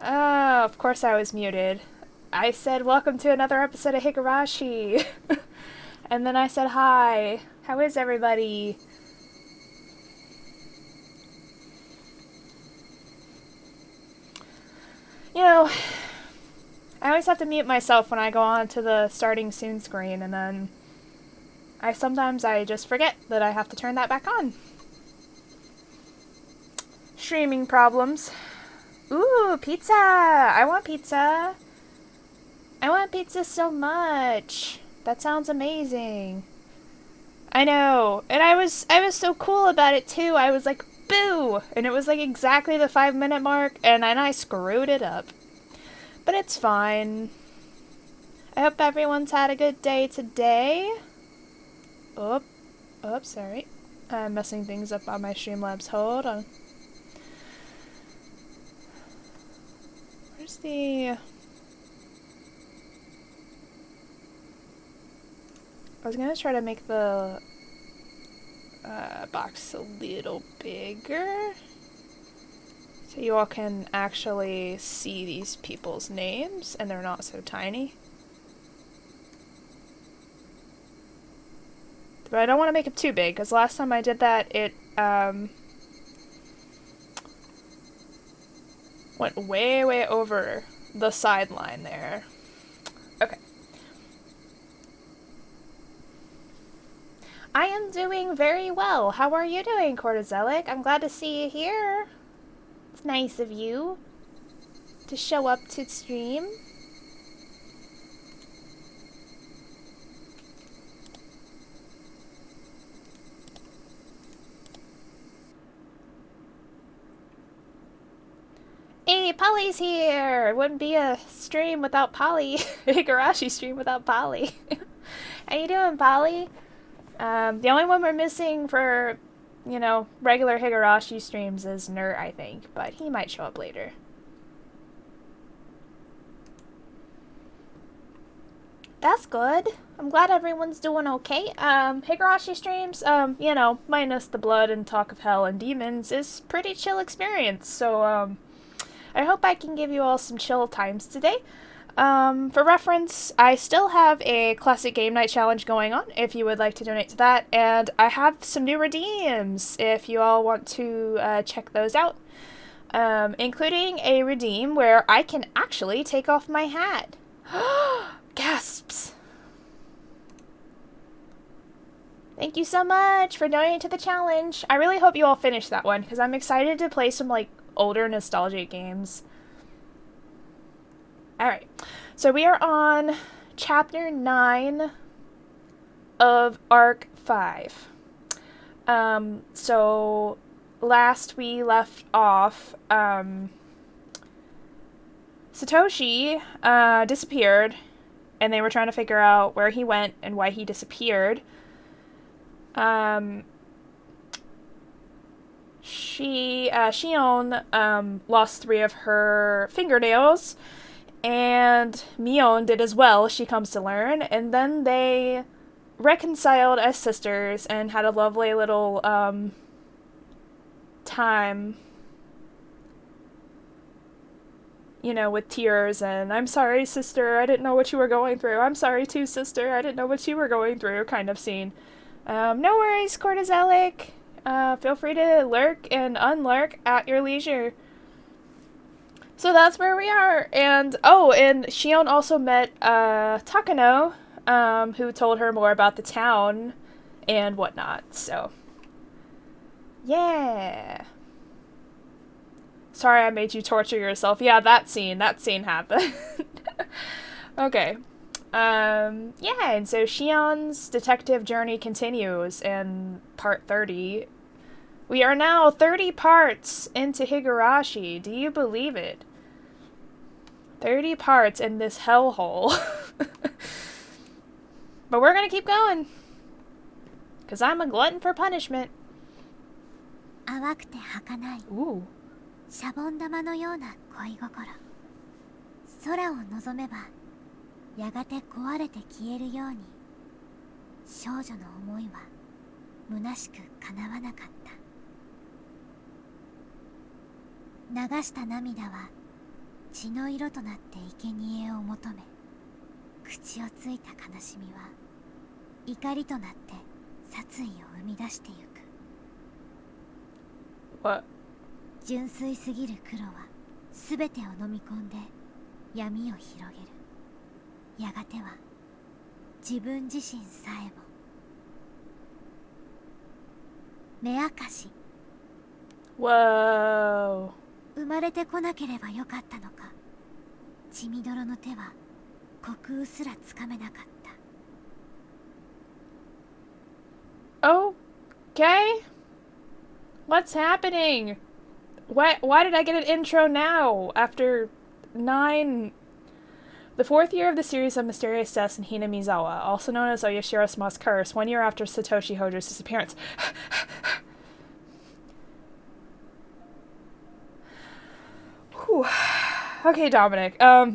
Of course I was muted. I said welcome to another episode of Higurashi. And then I said hi. How is everybody? You know, I always have to mute myself when I go on to the starting soon screen, and then sometimes I just forget that I have to turn that back on. Streaming problems. Ooh, pizza! I want pizza. I want pizza so much. That sounds amazing. I know. And I was so cool about it too. I was like, boo! And it was like exactly the 5-minute mark, and then I screwed it up. But it's fine. I hope everyone's had a good day today. Oh, sorry. I'm messing things up on my Streamlabs. Hold on. Where's the... I was gonna try to make the box a little bigger so you all can actually see these people's names and they're not so tiny. But I don't want to make it too big because last time I did that it went way over the sideline there. Okay. I am doing very well. How are you doing, Cortizelic? I'm glad to see you here. It's nice of you to show up to stream. Hey, Polly's here! It wouldn't be a stream without Polly. Higurashi stream without Polly. How you doing, Polly? The only one we're missing for, regular Higurashi streams is Nert, I think, but he might show up later. That's good. I'm glad everyone's doing okay. Higurashi streams, minus the blood and talk of hell and demons, is pretty chill experience, so, I hope I can give you all some chill times today. For reference, I still have a classic game night challenge going on if you would like to donate to that, and I have some new redeems if you all want to check those out, including a redeem where I can actually take off my hat. Gasps! Thank you so much for donating to the challenge. I really hope you all finish that one because I'm excited to play some older nostalgic games. Alright, so we are on Chapter 9 of Arc 5. So last we left off, Satoshi disappeared, and they were trying to figure out where he went and why he disappeared. Shion lost 3 of her fingernails, and Mion did as well, she comes to learn, and then they reconciled as sisters and had a lovely little time, with tears and "I'm sorry, sister, I didn't know what you were going through. I'm sorry too, sister, I didn't know what you were going through" kind of scene. No worries, Cortizelic. Feel free to lurk and unlurk at your leisure. So that's where we are. And Shion also met Takano, who told her more about the town and whatnot. So yeah. Sorry I made you torture yourself. Yeah, that scene happened. Okay. And so Shion's detective journey continues in part 30. We are now 30 parts into Higurashi. Do you believe it? 30 parts in this hellhole. But we're gonna keep going. Because I'm a glutton for punishment. Ooh. シャボン玉のような恋心。空を望めばやがて壊れて消えるように、少女の思いは虚しく叶わなかった。流した涙は血の色となって生贄を求め、口をついた悲しみは怒りとなって殺意を生み出してゆく。 What? 純粋すぎる黒は全てを飲み込んで闇を広げる。やがては自分自身さえも。目明かし。 Whoa. 生まれてこなければよかったのか。血みどろの手は虚空すらつかめなかった。 Okay. What's happening? Why did I get an intro now? After 9... The 4th year of the series of mysterious deaths in Hinamizawa, also known as Oyashiro Sama's curse, 1 year after Satoshi Hojo's disappearance. Whew. Okay, Dominic. I've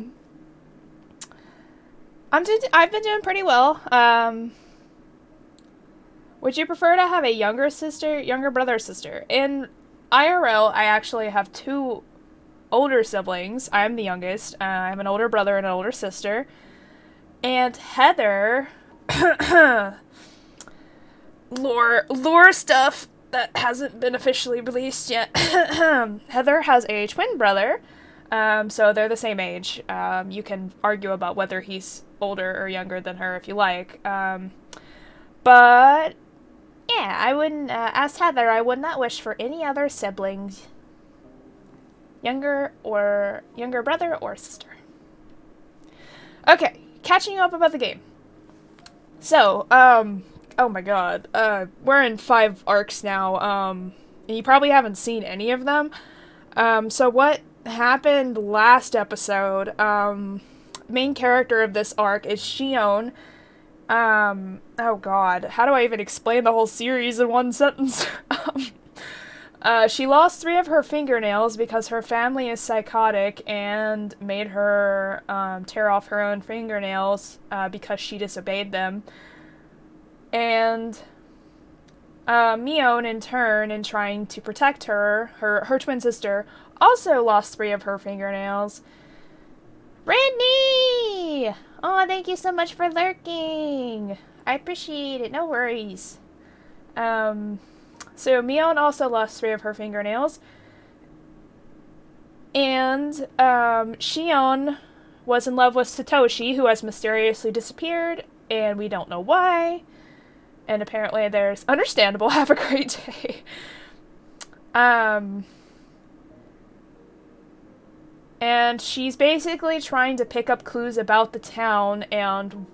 been doing pretty well. Would you prefer to have a younger brother or sister? In IRL, I actually have 2 older siblings. I'm the youngest. I have an older brother and an older sister. And Heather, lore stuff that hasn't been officially released yet. Heather has a twin brother, so they're the same age. You can argue about whether he's older or younger than her if you like. But yeah, I wouldn't, as Heather, I would not wish for any other siblings. Younger brother or sister. Okay, catching you up about the game. So, oh my god, we're in 5 arcs now, and you probably haven't seen any of them. So what happened last episode, main character of this arc is Shion. Oh god, how do I even explain the whole series in one sentence? She lost 3 of her fingernails because her family is psychotic and made her tear off her own fingernails because she disobeyed them. And Mion, in turn, in trying to protect her twin sister, also lost 3 of her fingernails. Brittany! Oh, thank you so much for lurking. I appreciate it. No worries. So Mion also lost 3 of her fingernails. And Shion was in love with Satoshi, who has mysteriously disappeared, and we don't know why. And apparently there's... Understandable, have a great day. And she's basically trying to pick up clues about the town and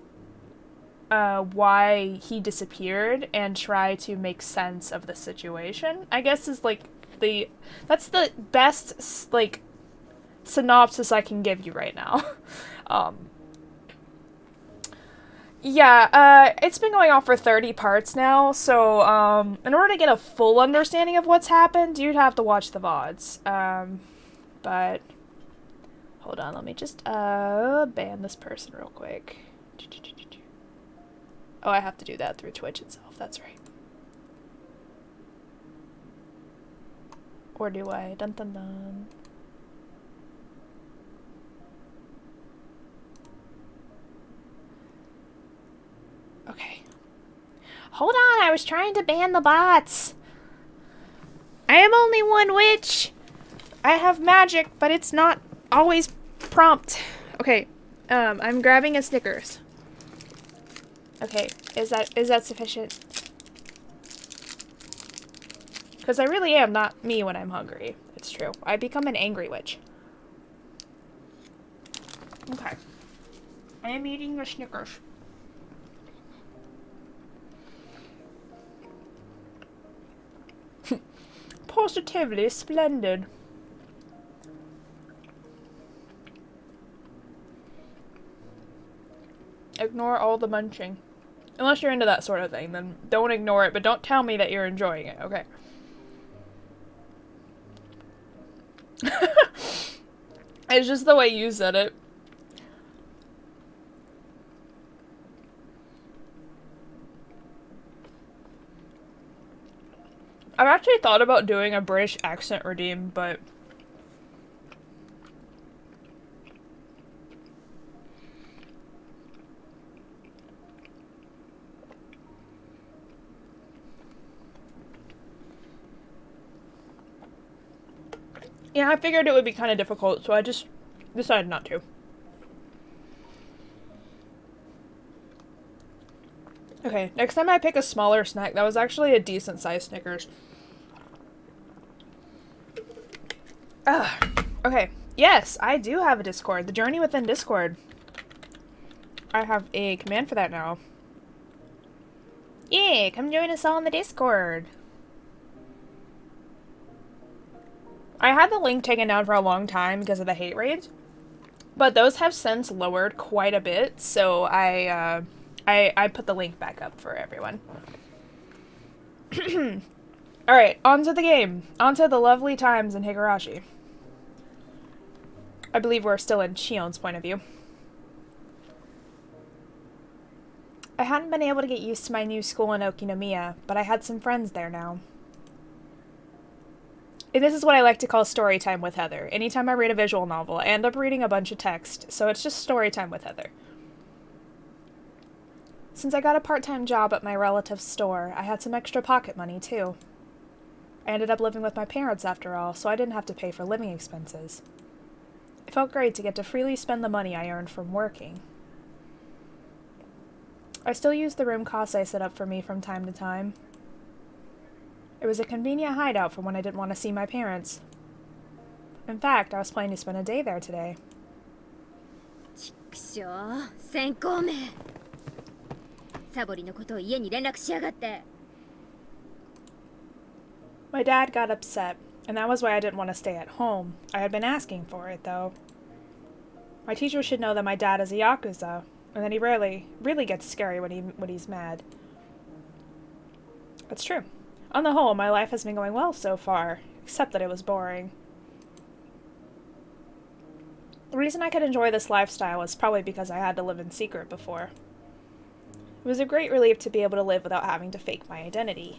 why he disappeared and try to make sense of the situation, I guess is like that's the best like synopsis I can give you right now. Yeah, it's been going on for 30 parts now, so in order to get a full understanding of what's happened, you'd have to watch the VODs. But hold on, let me just ban this person real quick. Oh, I have to do that through Twitch itself, that's right. Or do I? Dun dun dun. Okay. Hold on, I was trying to ban the bots. I am only one witch. I have magic, but it's not always prompt. Okay, I'm grabbing a Snickers. Okay, is that sufficient? Because I really am not me when I'm hungry. It's true. I become an angry witch. Okay. I am eating a Snickers. Positively splendid. Ignore all the munching. Unless you're into that sort of thing, then don't ignore it, but don't tell me that you're enjoying it, okay? It's just the way you said it. I've actually thought about doing a British accent redeem, but Yeah, I figured it would be kind of difficult, so I just decided not to. Okay, next time I pick a smaller snack. That was actually a decent sized Snickers. Okay. Yes, I do have a Discord. The Journey Within Discord. I have a command for that now. Yeah, come join us all in the Discord. I had the link taken down for a long time because of the hate raids, but those have since lowered quite a bit, so I put the link back up for everyone. Alright, on to the game. On to the lovely times in Higurashi. I believe we're still in Shion's point of view. I hadn't been able to get used to my new school in Okinomiya, but I had some friends there now. And this is what I like to call story time with Heather. Anytime I read a visual novel, I end up reading a bunch of text, so it's just story time with Heather. Since I got a part-time job at my relative's store, I had some extra pocket money, too. I ended up living with my parents after all, so I didn't have to pay for living expenses. It felt great to get to freely spend the money I earned from working. I still use the room Kase set up for me from time to time. It was a convenient hideout for when I didn't want to see my parents. In fact, I was planning to spend a day there today. My dad got upset, and that was why I didn't want to stay at home. I had been asking for it, though. My teacher should know that my dad is a Yakuza, and that he really gets scary when he's mad. That's true. On the whole, my life has been going well so far, except that it was boring. The reason I could enjoy this lifestyle was probably because I had to live in secret before. It was a great relief to be able to live without having to fake my identity.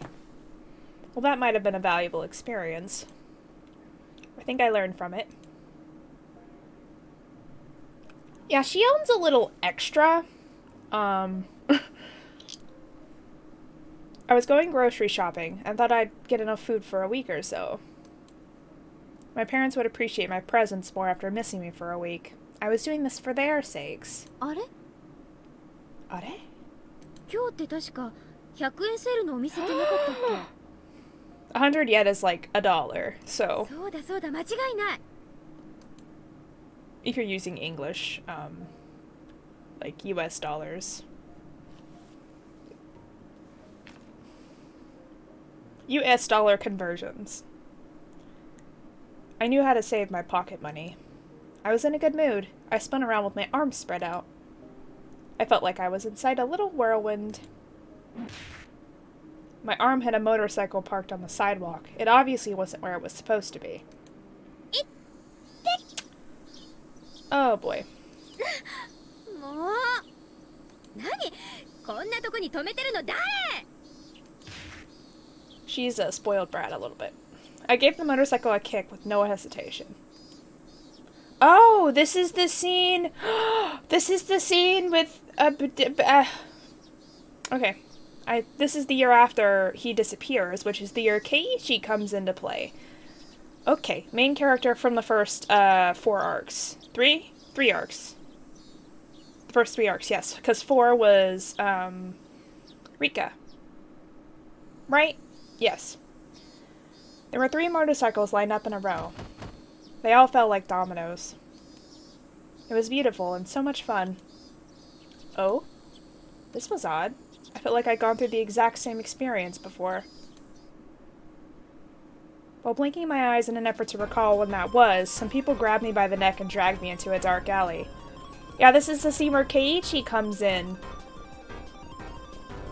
Well, that might have been a valuable experience. I think I learned from it. Yeah, she owns a little extra. I was going grocery shopping and thought I'd get enough food for a week or so. My parents would appreciate my presence more after missing me for a week. I was doing this for their sakes. Are? 今日って確か100円セールのお店ってなかったっけ? 100 yen is like $1, so そうだそうだ、間違いない。 if you're using English, like US dollars. US dollar conversions. I knew how to save my pocket money. I was in a good mood. I spun around with my arms spread out. I felt like I was inside a little whirlwind. My arm hit a motorcycle parked on the sidewalk. It obviously wasn't where it was supposed to be. Oh boy. もう何こんなとこに止めてるの誰? She's a spoiled brat a little bit. I gave the motorcycle a kick with no hesitation. Oh, this is the scene. This is the scene with okay. This is the year after he disappears, which is the year Keiichi comes into play. Okay, main character from the first 4 arcs. 3 arcs. The first 3 arcs, yes, because 4 was Rika. Right? Yes. There were 3 motorcycles lined up in a row. They all fell like dominoes. It was beautiful and so much fun. Oh? This was odd. I felt like I'd gone through the exact same experience before. While blinking my eyes in an effort to recall when that was, some people grabbed me by the neck and dragged me into a dark alley. Yeah, this is the scene where Keiichi comes in.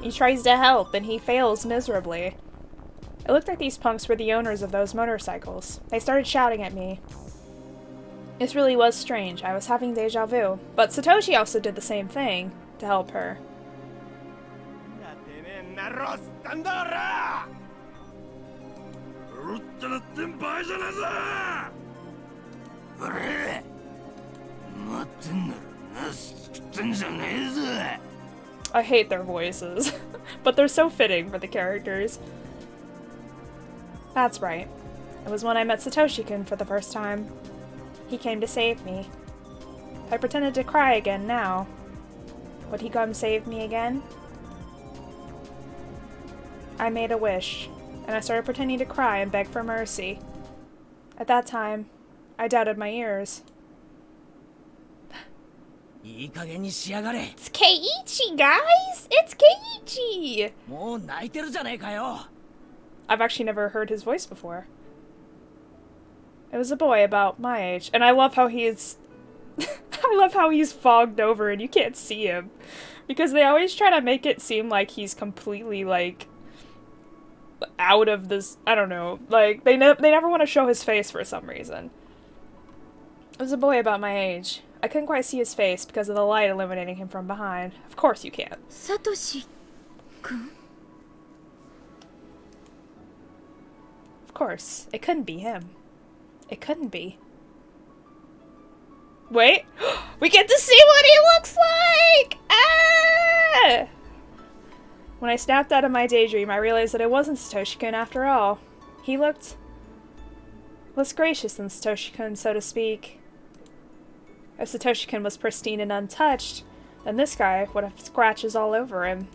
He tries to help, and he fails miserably. It looked like these punks were the owners of those motorcycles. They started shouting at me. This really was strange. I was having deja vu. But Satoshi also did the same thing to help her. I hate their voices, but they're so fitting for the characters. That's right. It was when I met Satoshi-kun for the first time. He came to save me. If I pretended to cry again now, would he come save me again? I made a wish, and I started pretending to cry and beg for mercy. At that time, I doubted my ears. It's Keiichi, guys! It's Keiichi! I've actually never heard his voice before. It was a boy about my age, and I love how he's... I love how he's fogged over and you can't see him. Because they always try to make it seem like he's completely, like, out of this... I don't know. Like, they never want to show his face for some reason. It was a boy about my age. I couldn't quite see his face because of the light illuminating him from behind. Of course you can't. Satoshi-kun? Of course. It couldn't be him. It couldn't be. Wait! We get to see what he looks like! Ah! When I snapped out of my daydream, I realized that it wasn't Satoshi-kun after all. He looked less gracious than Satoshi-kun, so to speak. If Satoshi-kun was pristine and untouched, then this guy would have scratches all over him.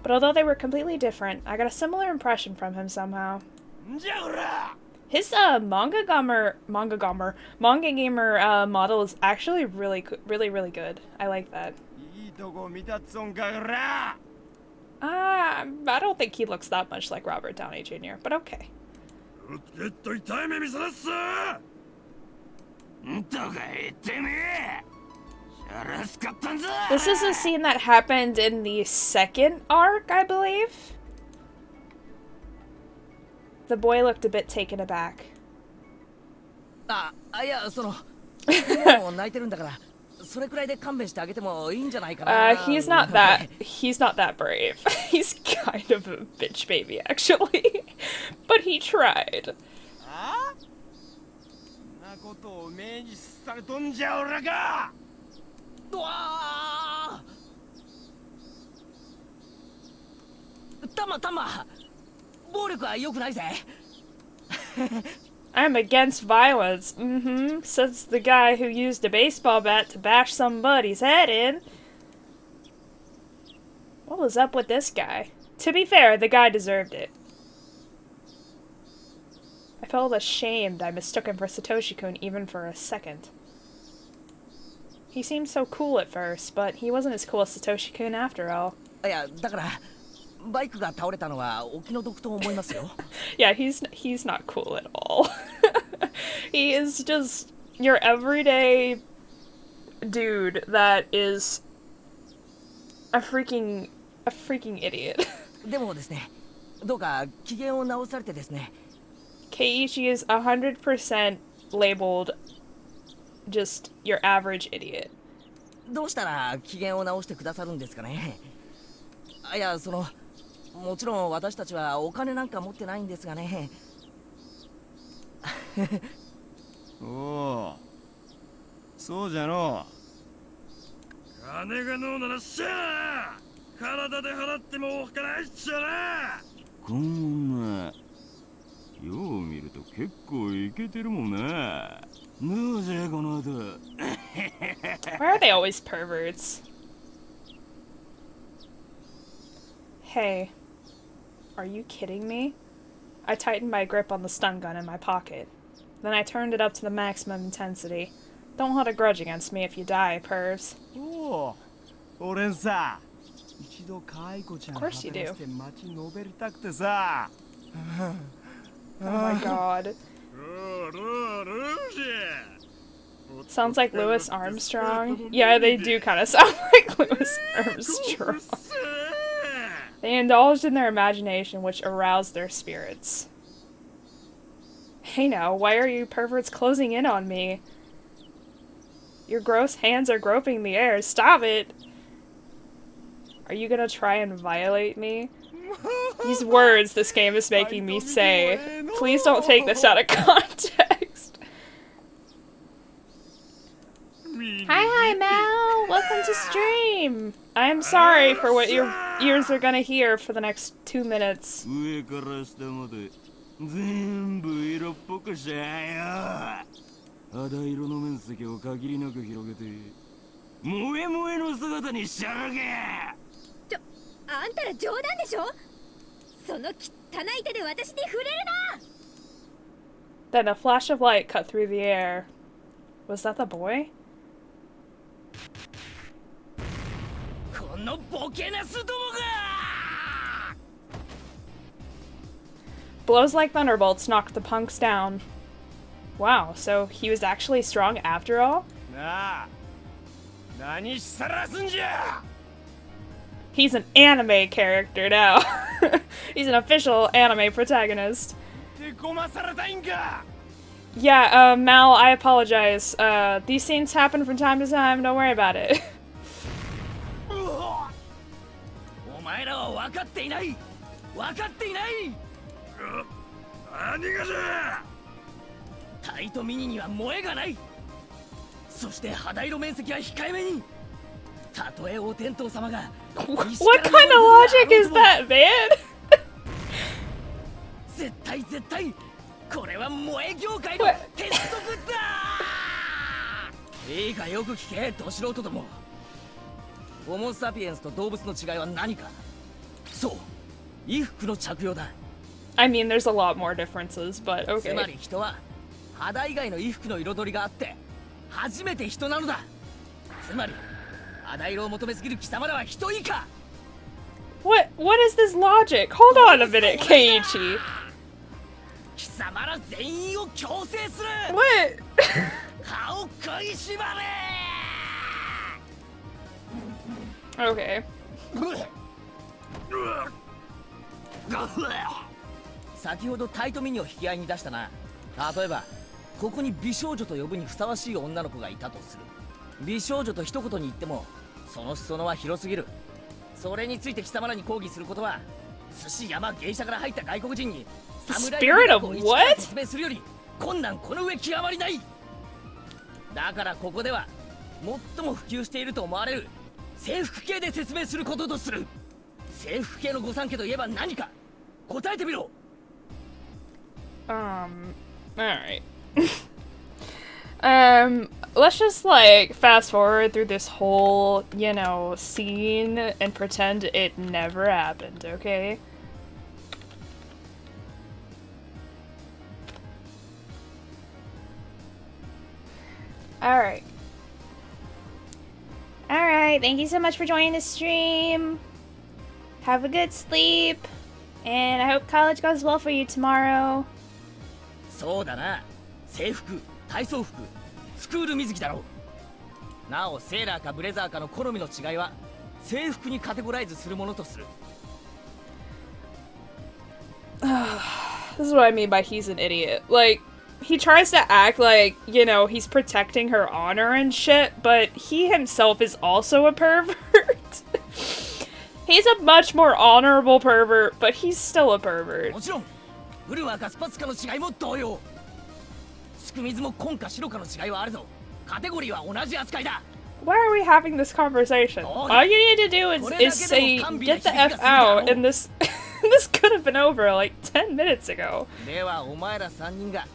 But although they were completely different, I got a similar impression from him somehow. His manga gamer model is actually really good. I like that. I don't think he looks that much like Robert Downey Jr., but okay. This is a scene that happened in the second arc, I believe. The boy looked a bit taken aback. He's not that brave. He's kind of a bitch baby, actually. But he tried. I'm against violence. Says the guy who used a baseball bat to bash somebody's head in. What was up with this guy? To be fair, the guy deserved it. I felt ashamed I mistook him for Satoshi-kun even for a second. He seemed so cool at first, but he wasn't as cool as Satoshi-kun after all. Yeah, he's not cool at all. He is just your everyday dude that is a freaking idiot. Keiichi is 100% labeled just your average idiot. Why are they always perverts? Hey, are you kidding me? I tightened my grip on the stun gun in my pocket. Then I turned it up to the maximum intensity. Don't hold a grudge against me if you die, pervs. Of course you do. Oh my god. Sounds like Louis Armstrong. Yeah, they do kind of sound like Louis Armstrong. They indulged in their imagination, which aroused their spirits. Hey now, why are you perverts closing in on me? Your gross hands are groping the air. Stop it! Are you gonna try and violate me? These words this game is making me say. Please don't take this out of context. Hi, Mal! Welcome to stream! I'm sorry for what your ears are gonna hear for the next 2 minutes. 全部色っぽくしちゃえよ。肌色の面積を限りなく広げて萌え萌えの姿にしちゃるけ。あんたら冗談でしょ。その汚い手で私に触れるな。 Then a flash of light cut through the air. Was that the boy? このボケなすどもが。 Blows like thunderbolts knocked the punks down. Wow, so he was actually strong after all? なあ、何しさらすんじゃ。 He's an anime character now. He's an official anime protagonist. でこまされたいんか。 Yeah, Mal, I apologize. These scenes happen from time to time. Don't worry about it. お前らは分かっていない。分かっていない。何がじゃ。タイトミニには萌えがない。そして肌色面積は控えめに。たとえお天道様が。What kind of logic is that, man? 絶対絶対これは萌え業界の鉄則だ。いいかよく聞け、ど素人ども。ホモ・サピエンスと動物の違いは何か。そう、衣服の着用だ。I mean, there's a lot more differences, but つま okay. り人は肌以外の衣服の彩りがあって初めて人なのだ。つまり肌色を求めすぎる貴様らは人以下。 What is this logic? Hold on a minute, Keiichi. 貴様ら全員を強制する。 What? 顔食いしばれ。 Okay. 先ほどタイトミニを引き合いに出したな。例えばここに美少女と呼ぶにふさわしい女の子がいたとする。美少女と一言に言ってもその裾野は広すぎる。それについて貴様らに抗議することは寿司山芸者から入った外国人に侍の魅力を一から説明するより困難この上極まりない。だからここでは最も普及していると思われる制服系で説明することとする。制服系の御三家といえば何か答えてみろ。 Alright. Let's just like fast forward through this whole, you know, scene and pretend it never happened, okay? Alright. Alright, thank you so much for joining the stream. Have a good sleep. And I hope college goes well for you tomorrow. そうだな。制服、体操服、スクール水着だろう。なおセーラーかブレザーかの好みの違いは制服にカテゴライズするものとする。 This is what I mean by he's an idiot. Like, he tries to act like, you know, he's protecting her honor and shit, but he himself is also a pervert. He's a much more honorable pervert, but he's still a pervert. もちろんブルワーかスパツかの違いも同様。スクミズも紺か白かの違いはあるぞ。カテゴリーは同じ扱いだ。 Why are we having this conversation? All you need to do is say, get the F out, and this this could have been over like 10 minutes ago. ではお前ら3人が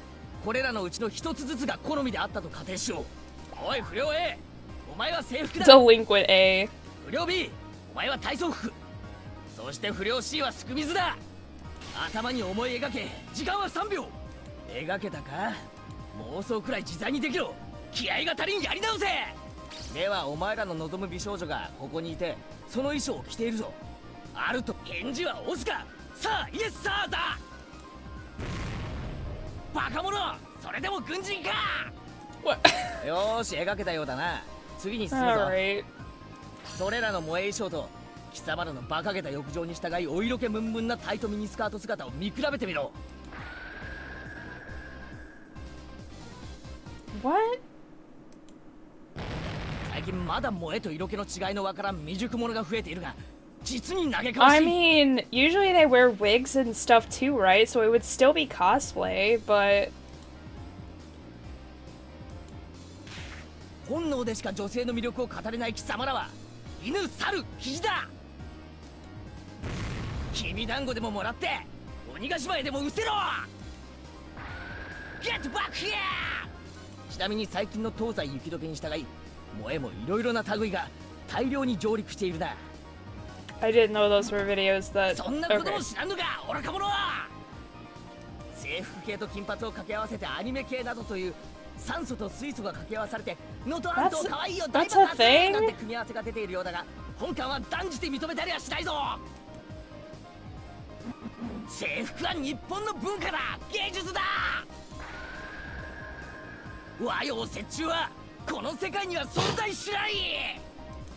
これらのうちの一つずつが好みであったと仮定しよう。おい不良 A、 お前は制服だ。 Delinquent A. 不良 B、 お前は体操服。そして不良 C はスクミズだ。頭に思い描け。時間は3秒。描けたか。妄想くらい自在にできろ。気合が足りん。やり直せ。ではお前らの望む美少女がここにいてその衣装を着ているぞ。あると返事はオスか。さあイエスサーだ。バカ者、それでも軍人か。 What? よーし描けたようだな。次に進むぞ。 Alright. それらの萌え衣装と貴様らの馬鹿げた欲情に従いお色気ムンムンなタイトミニスカート姿を見比べてみろ。 What? 最近まだ萌えと色気の違いのわからん未熟者が増えているが実に嘆かわし I い。 mean, usually they wear wigs and stuff too, right? So it would still be cosplay, but... 本能でしか女性の魅力を語れない貴様らは犬猿キジだ。きびだんごでももらって鬼ヶ島へでも失せろ。Get back here! ちなみに最近の東西雪解けに従い、萌えもいろいろな類が大量に上陸しているな。I didn't know those were videos that. そんなことも Okay. 知らんのか、愚か者は！制服系と金髪を掛け合わせてアニメ系などという酸素と水素が掛け合わされて能登半島可愛いよ大 That's 爆 a 発 thing? なんて組み合わせが出ているようだが、本館は断じて認めたりはしないぞ。制服は日本の文化だ、芸術だ。和洋折衷はこの世界には存在しない。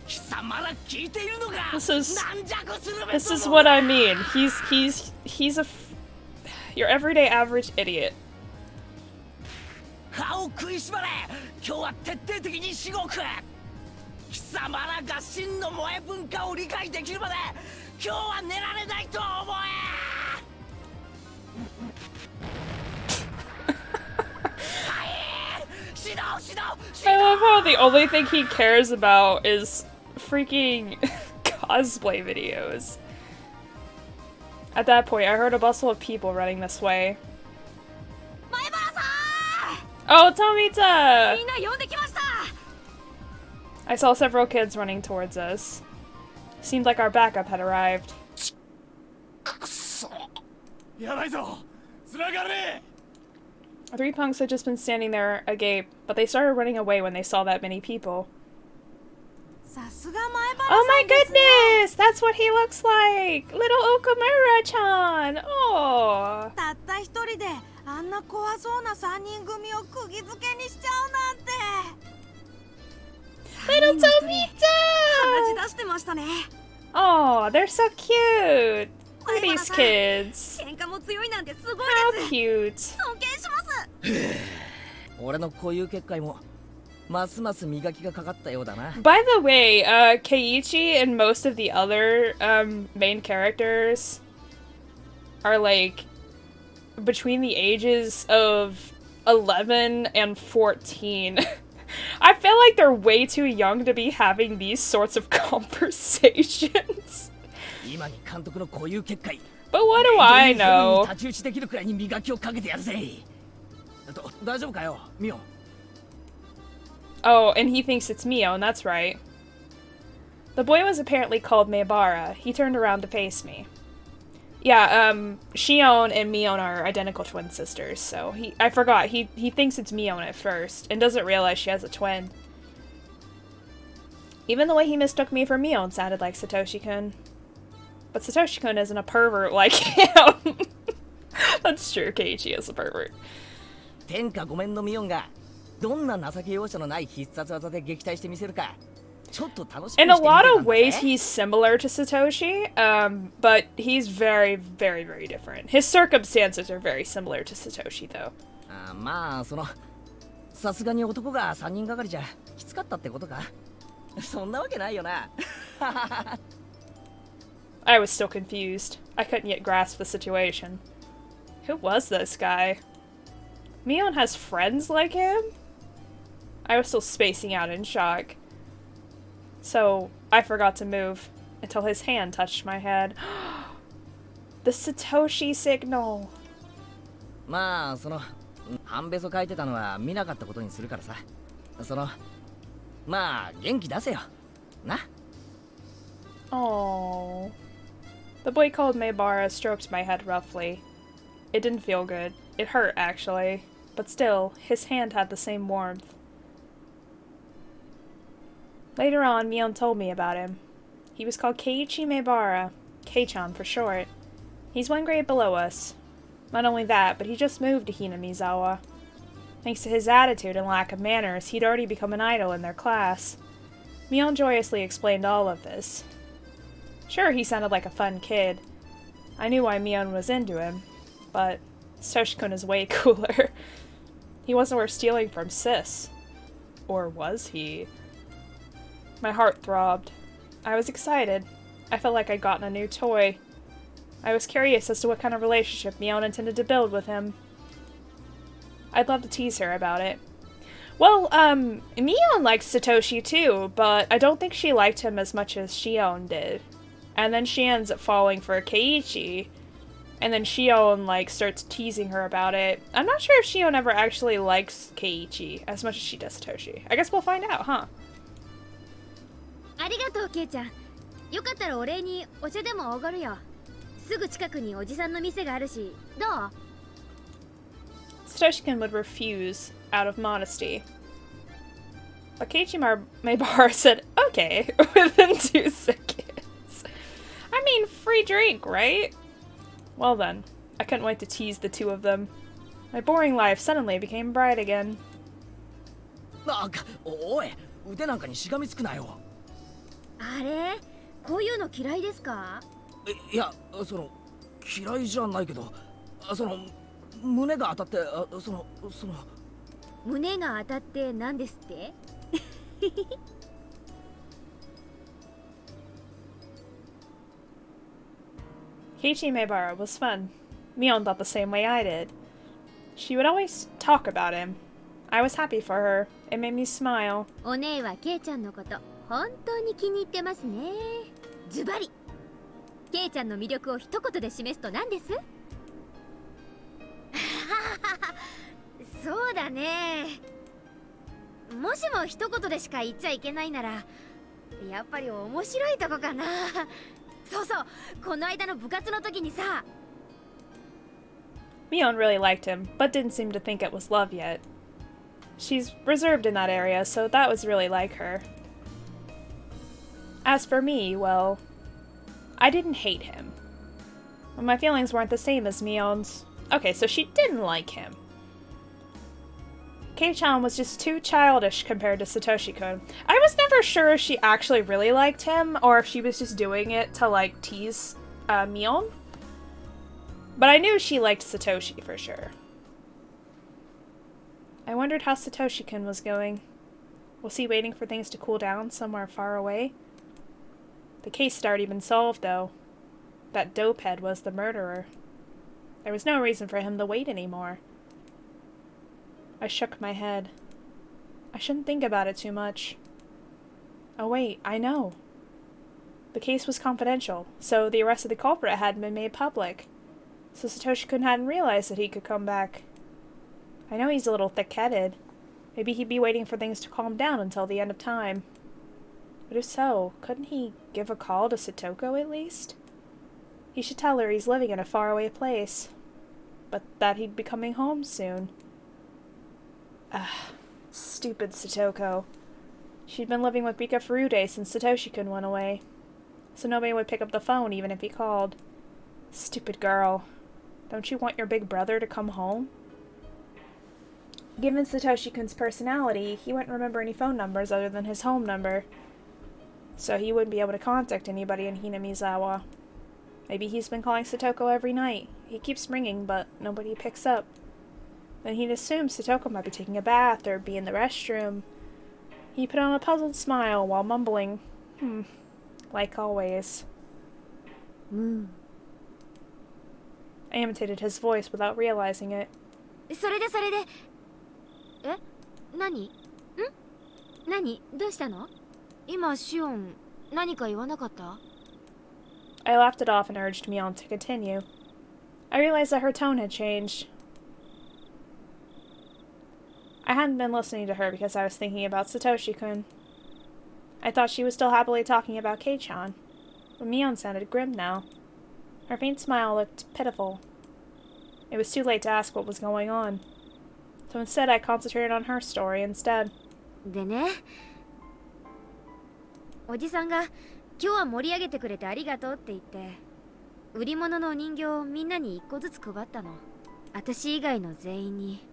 貴様ら聞いているのか。 This is 軟弱するべ this is what I mean. He's a your everyday average idiot. 歯を食いしばれ。今日は徹底的にしごく。貴様らが真の萌え文化を理解できるまで今日は寝られないと思え。I love how the only thing he cares about is freaking cosplay videos. At that point, I heard a bustle of people running this way. Oh, Tomita! みんな呼んできました。 I saw several kids running towards us. Seemed like our backup had arrived. やばいぞ。繋がるね。 Three punks had just been standing there agape, but they started running away when they saw that many people. さすが前原 Oh さ my んですね。 goodness! That's what he looks like! Little Okamura-chan! Oh! たった一人であんな怖そうな3人組を釘付けにしちゃうなんて。 Little 3人の一人 Tomita! 話し出してましたね。 Oh, they're so cute! Look at these kids! 喧嘩も強いなんてすごい How です。 cute! 尊敬します。俺の固有結界もますます磨きがかかったようだな。 By the way, Keiichi and most of the other main characters are like between the ages of 11 and 14. I feel like they're way too young to be having these sorts of conversations. 今に監督の固有結界。 But what do I know? 太刀打ちできるくらいに磨きをかけてやるぜ。大丈夫かよ、ミオン。 Oh, and he thinks it's Mio, and that's right. The boy was apparently called Meibara. He turned around to face me. Yeah, Shion and Mion are identical twin sisters, so I forgot, he thinks it's Mion at first, and doesn't realize she has a twin. Even the way he mistook me for Mion sounded like Satoshi-kun. But Satoshi-kun isn't a pervert like him. That's true, Keiichi is a pervert. 天下ごめんのミオンがどんな情け容赦のない必殺技で撃退してみせるか。ちょっと楽しみ In に a してみてたん lot だ of ways, ぜ。 he's similar to Satoshi, but he's very, very, very different. His circumstances are very similar to Satoshi, though. あ、まあさすがに男が3人がかりじゃきつかったってことか。そんなわけないよな。 I was still confused. I couldn't yet grasp the situation. Who was this guy? Mion has friends like him? I was still spacing out in shock. So, I forgot to move until his hand touched my head. The Satoshi signal! まあ半べそ書いてたのは見なかったことにするからさ。まあ元気出せよ。な。 Oh. The boy called Meibara stroked my head roughly. It didn't feel good. It hurt, actually. But still, his hand had the same warmth. Later on, Mion told me about him. He was called Keiichi Meibara, Kei-chan for short. He's one grade below us. Not only that, but he just moved to Hinamizawa. Thanks to his attitude and lack of manners, he'd already become an idol in their class. Mion joyously explained all of this. Sure, he sounded like a fun kid. I knew why Mion was into him, but Satoshi-kun is way cooler. He wasn't worth stealing from sis. Or was he? My heart throbbed. I was excited. I felt like I'd gotten a new toy. I was curious as to what kind of relationship Mion intended to build with him. I'd love to tease her about it. Well, Mion likes Satoshi too, but I don't think she liked him as much as Shion did. And then she ends up falling for Keiichi. And then Shion, like, starts teasing her about it. I'm not sure if Shion ever actually likes Keiichi as much as she does Satoshi. I guess we'll find out, huh? ありがとうケイちゃん。よかったらお礼にお茶でもおごるよ。すぐ近くにおじさんの店があるし、どう？ Satoshi-kun would refuse out of modesty. But Keiichi Maebara said, okay, within 2 seconds. I mean, free drink, right? Well then, I couldn't wait to tease the two of them. My boring life suddenly became bright again. おい、腕なんかにしがみつくなよ。あれ？こういうの嫌いですか？いや、その嫌いじゃないけど、その胸が当たって、その胸が当たって何ですって？Keiichi Maebara was fun. Mion thought the same way I did. She would always talk about him. I was happy for her. It made me smile. お姉はケイちゃんのこと本当に気に入ってますね。ズバリケイちゃんの魅力を一言で示すと何です？そうだね。もしも一言でしか言っちゃいけないならやっぱり面白いとこかな。そうそう、この間の部活の時にさ。Mion really liked him, but didn't seem to think it was love yet. She's reserved in that area, so that was really like her. As for me, well, I didn't hate him. But my feelings weren't the same as Mion's. Okay, so she didn't like him. Kei-chan was just too childish compared to Satoshi-kun. I was never sure if she actually really liked him, or if she was just doing it to, like, tease Mion. But I knew she liked Satoshi for sure. I wondered how Satoshi-kun was going. Was he waiting for things to cool down somewhere far away? The case had already been solved, though. That dopehead was the murderer. There was no reason for him to wait anymore. I shook my head. I shouldn't think about it too much. Oh wait, I know. The case was confidential, so the arrest of the culprit hadn't been made public. So Satoshi-kun hadn't realized that he could come back. I know he's a little thick-headed. Maybe he'd be waiting for things to calm down until the end of time. But if so, couldn't he give a call to Satoko at least? He should tell her he's living in a faraway place, but that he'd be coming home soon. Stupid Satoko. She'd been living with Rika Furude since Satoshi-kun went away, so nobody would pick up the phone even if he called. Stupid girl. Don't you want your big brother to come home? Given Satoshi-kun's personality, he wouldn't remember any phone numbers other than his home number, so he wouldn't be able to contact anybody in Hinamizawa. Maybe he's been calling Satoko every night. He keeps ringing, but nobody picks up. Then he'd assume Satoko might be taking a bath or be in the restroom. He put on a puzzled smile while mumbling, like always. I imitated his voice without realizing it. それでえ、何？何？どうしたの？今シオン何か言わなかった？ I laughed it off and urged Mion to continue. I realized that her tone had changed. I hadn't been listening to her because I was thinking about Satoshi-kun. I thought she was still happily talking about Kei-chan, but Mion sounded grim now. Her faint smile looked pitiful. It was too late to ask what was going on, so instead I concentrated on her story instead. でね、おじさんが今日は盛り上げてくれてありがとうって言って売り物のお人形をみんなに1個ずつ配ったの。私以外の全員に。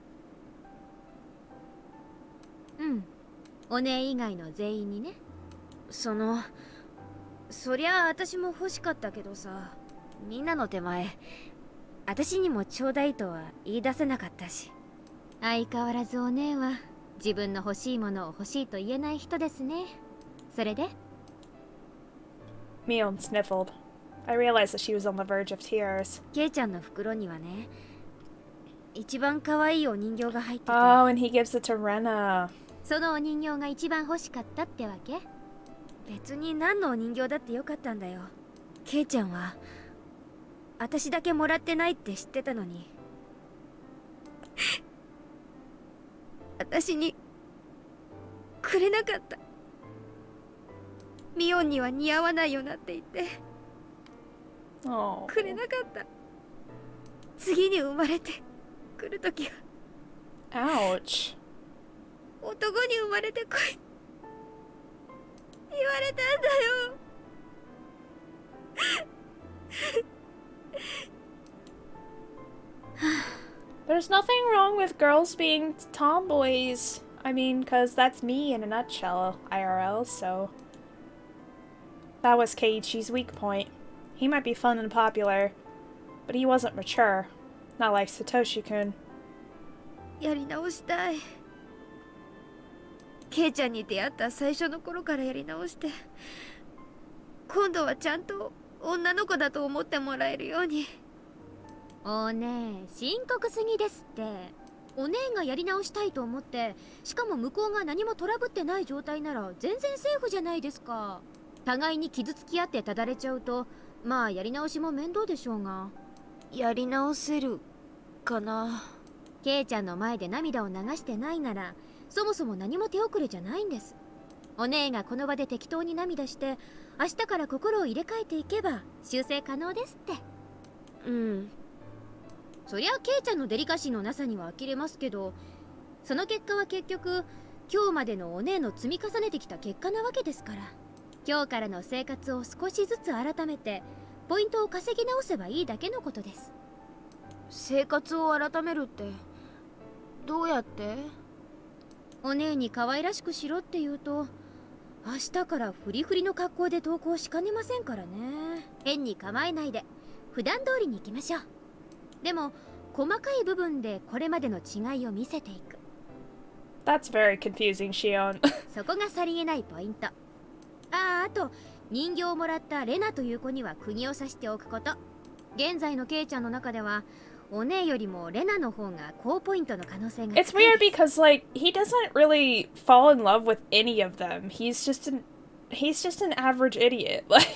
お姉以外の全員にね。そりゃあ私も欲しかったけどさ、みんなの手前私にもちょうだいとは言い出せなかったし。相変わらずお姉は自分の欲しいものを欲しいと言えない人ですね。それでMion sniffled. I realized that she was on the verge of tears. ケイちゃんの袋にはね、一番可愛いお人形が入ってて。Oh, and he gives it to Rena. そのお人形が一番欲しかったってわけ？別に何のお人形だってよかったんだよ。ケイちゃんは私だけもらってないって知ってたのに私にくれなかった。ミオンには似合わないよなって言って Oh. くれなかった。次に生まれてくるときは Ouch. 男に生まれてこい言われたんだよ。There's nothing wrong with girls being tomboys. I mean, 'cause that's me in a nutshell, IRL, so... That was Keiichi's weak point. He might be fun and popular, but he wasn't mature. Not like Satoshi-kun. やり直したい。ケイちゃんに出会った最初の頃からやり直して、今度はちゃんと女の子だと思ってもらえるように。おねえ、深刻すぎですって。お姉がやり直したいと思って、しかも向こうが何もトラブってない状態なら全然セーフじゃないですか。互いに傷つき合ってただれちゃうと、まあやり直しも面倒でしょうが。やり直せるかな。ケイちゃんの前で涙を流してないなら、そもそも何も手遅れじゃないんです。お姉がこの場で適当に涙して、明日から心を入れ替えていけば修正可能ですって。うん。そりゃケイちゃんのデリカシーのなさには呆れますけど、その結果は結局今日までのお姉の積み重ねてきた結果なわけですから、今日からの生活を少しずつ改めてポイントを稼ぎ直せばいいだけのことです。生活を改めるってどうやって？お姉に可愛らしくしろって言うと、明日からフリフリの格好で登校しかねませんからね。変に構えないで普段通りに行きましょう。でも細かい部分でこれまでの違いを見せていく。 That's very confusing, Shion. そこがさりげないポイント。あと人形をもらったレナという子には釘を刺しておくこと。現在のケイちゃんの中ではお姉よりもレナの方が高ポイントの可能性が高いです。 It's weird because, like, he doesn't really fall in love with any of them. He's just an average idiot. Like,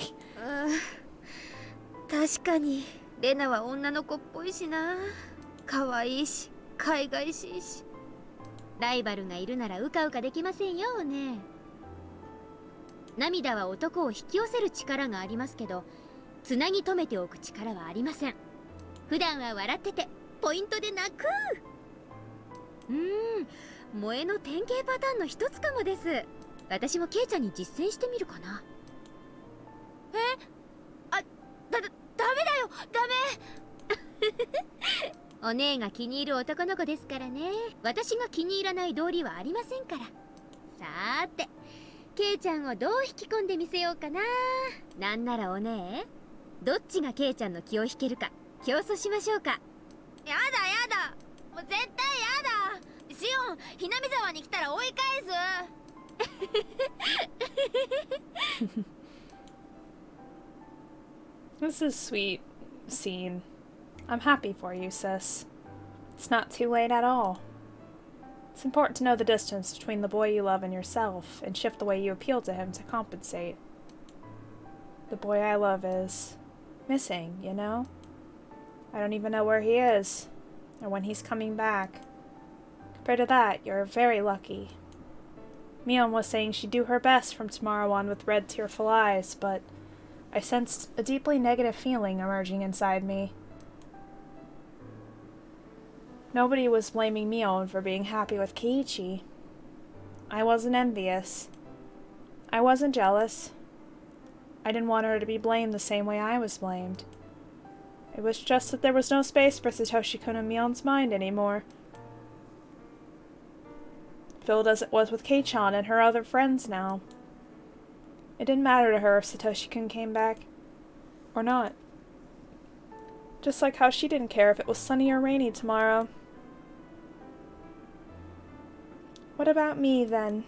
確かにレナは女の子っぽいしな。可愛いし海外しいし。ライバルがいるならうかうかできませんよね。涙は男を引き寄せる力がありますけど、つなぎ止めておく力はありません。普段は笑っててポイントで泣く。萌えの典型パターンの一つかもです。私もケイちゃんに実践してみるかな。ダメだよ、ダメお姉が気に入る男の子ですからね。私が気に入らない道理はありませんから。さーて、ケイちゃんをどう引き込んでみせようかな。なんならお姉、どっちがケイちゃんの気を引けるか競争しましょうか。やだもう絶対やだ。シオン、ひなみ沢に来たら追い返す。this is a sweet scene. I'm happy for you, sis. It's not too late at all. It's important to know the distance between the boy you love and yourself, and shift the way you appeal to him to compensate. The boy I love is missing, you know? I don't even know where he is, or when he's coming back. Compared to that, you're very lucky. Mion was saying she'd do her best from tomorrow on with red, tearful eyes, but I sensed a deeply negative feeling emerging inside me. Nobody was blaming Mion for being happy with Keiichi. I wasn't envious. I wasn't jealous. I didn't want her to be blamed the same way I was blamed. It was just that there was no space for Satoshi-kun in Mion's mind anymore. Filled as it was with Kei-chan and her other friends now. It didn't matter to her if Satoshi-kun came back. Or not. Just like how she didn't care if it was sunny or rainy tomorrow. What about me, then?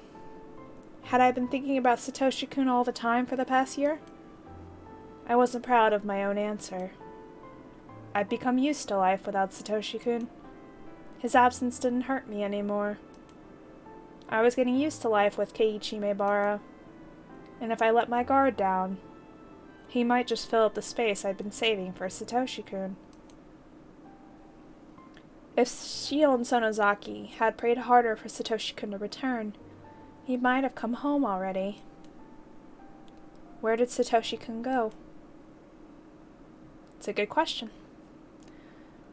Had I been thinking about Satoshi-kun all the time for the past year? I wasn't proud of my own answer. I'd become used to life without Satoshi-kun. His absence didn't hurt me anymore. I was getting used to life with Keiichi Maebara. And if I let my guard down, He might just fill up the space I'd been saving for Satoshi-kun. If Shion Sonozaki had prayed harder for Satoshi-kun to return, he might have come home already. Where did Satoshi-kun go? It's a good question.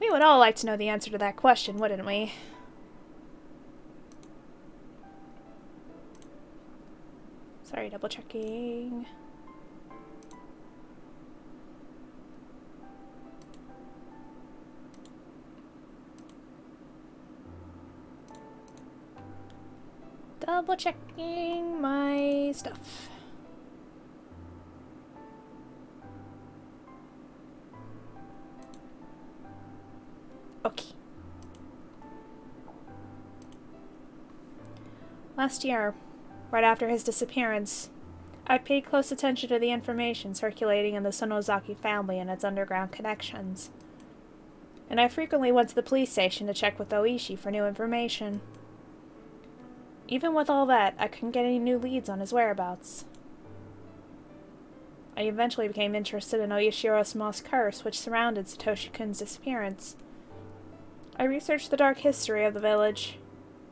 We would all like to know the answer to that question, wouldn't we? Sorry, double checking. Double checking my stuff. Okay. Last year, right after his disappearance, I paid close attention to the information circulating in the Sonozaki family and its underground connections. And I frequently went to the police station to check with Oishi for new information. Even with all that, I couldn't get any new leads on his whereabouts. I eventually became interested in Oyashiro Sama's curse, which surrounded Satoshi-kun's disappearance. I researched the dark history of the village.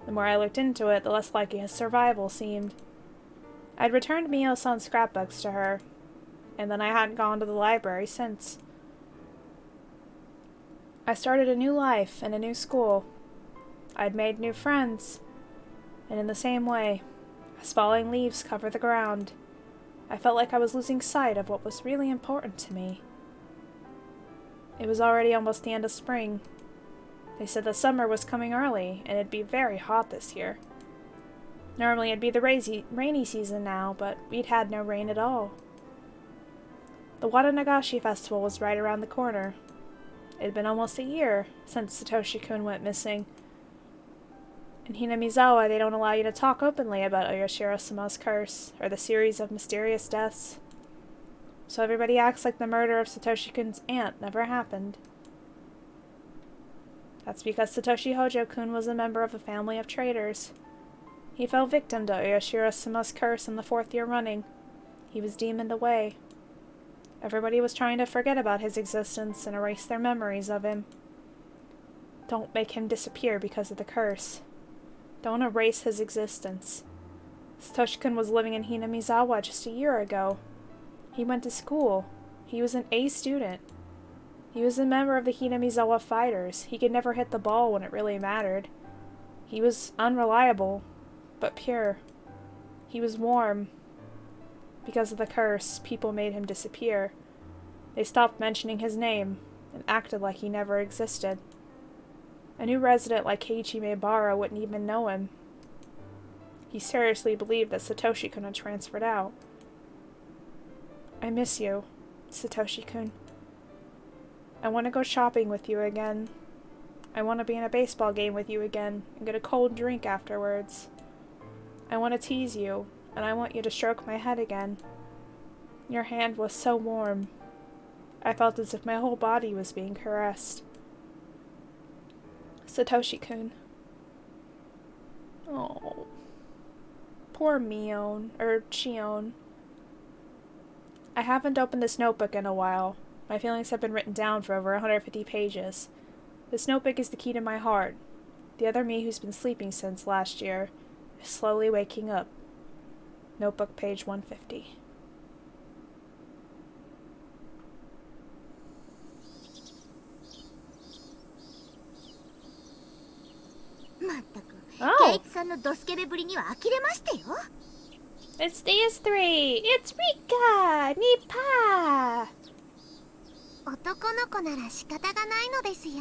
The more I looked into it, the less likely his survival seemed. I'd returned Mio-san's scrapbooks to her, and then I hadn't gone to the library since. I started a new life and a new school. I'd made new friends, and in the same way, as falling leaves cover the ground, I felt like I was losing sight of what was really important to me. It was already almost the end of spring. They said the summer was coming early, and it'd be very hot this year. Normally it'd be the rainy season now, but we'd had no rain at all. The Watanagashi festival was right around the corner. It had been almost a year since Satoshi-kun went missing. In Hinamizawa, they don't allow you to talk openly about Oyashiro-sama's curse, or the series of mysterious deaths. So everybody acts like the murder of Satoshi-kun's aunt never happened. That's because Satoshi Hojo-kun was a member of a family of traders. He fell victim to Oyashiro-sama's curse in the 4th year running. He was demoned away. Everybody was trying to forget about his existence and erase their memories of him. Don't make him disappear because of the curse. Don't erase his existence. Satoshi-kun was living in Hinamizawa just a year ago. He went to school. He was an A student. He was a member of the Hinamizawa Fighters. He could never hit the ball when it really mattered. He was unreliable, but pure. He was warm. Because of the curse, people made him disappear. They stopped mentioning his name and acted like he never existed. A new resident like Keiichi Maebara wouldn't even know him. He seriously believed that Satoshi-kun had transferred out. I miss you, Satoshi-kun. I want to go shopping with you again. I want to be in a baseball game with you again and get a cold drink afterwards. I want to tease you, and I want you to stroke my head again. Your hand was so warm. I felt as if my whole body was being caressed. Satoshi-kun. Oh. Poor Shion. I haven't opened this notebook in a while. My feelings have been written down for over 150 pages. This notebook is the key to my heart. The other me who's been sleeping since last year is slowly waking up. Notebook page 150. Oh. It's these three! It's Rika! Nipa! 男の子なら仕方がないのですよ。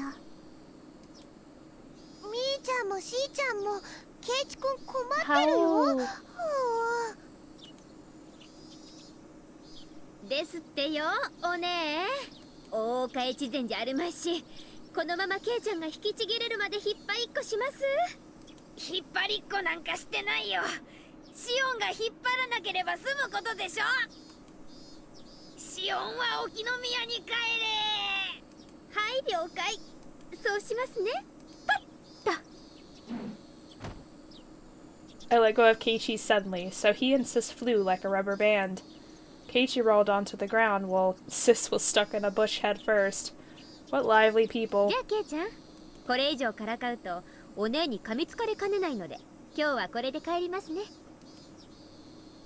みーちゃんもしーちゃんもケイチくん困ってるよ。ですってよ、お姉。大岡越前じゃあるまいし、このままケイちゃんが引きちぎれるまで引っ張りっこします。引っ張りっこなんかしてないよ。シオンが引っ張らなければ済むことでしょ。シオンは沖宮に帰れ。はい、了解。そうしますね。パッと。I let go of Keiichi suddenly, so he and Sis flew like a rubber band. Keiichi rolled onto the ground while Sis was stuck in a bush head first. What lively people. じゃあケイちゃん、これ以上からかうとお姉に噛みつかれかねないので、今日はこれで帰りますね。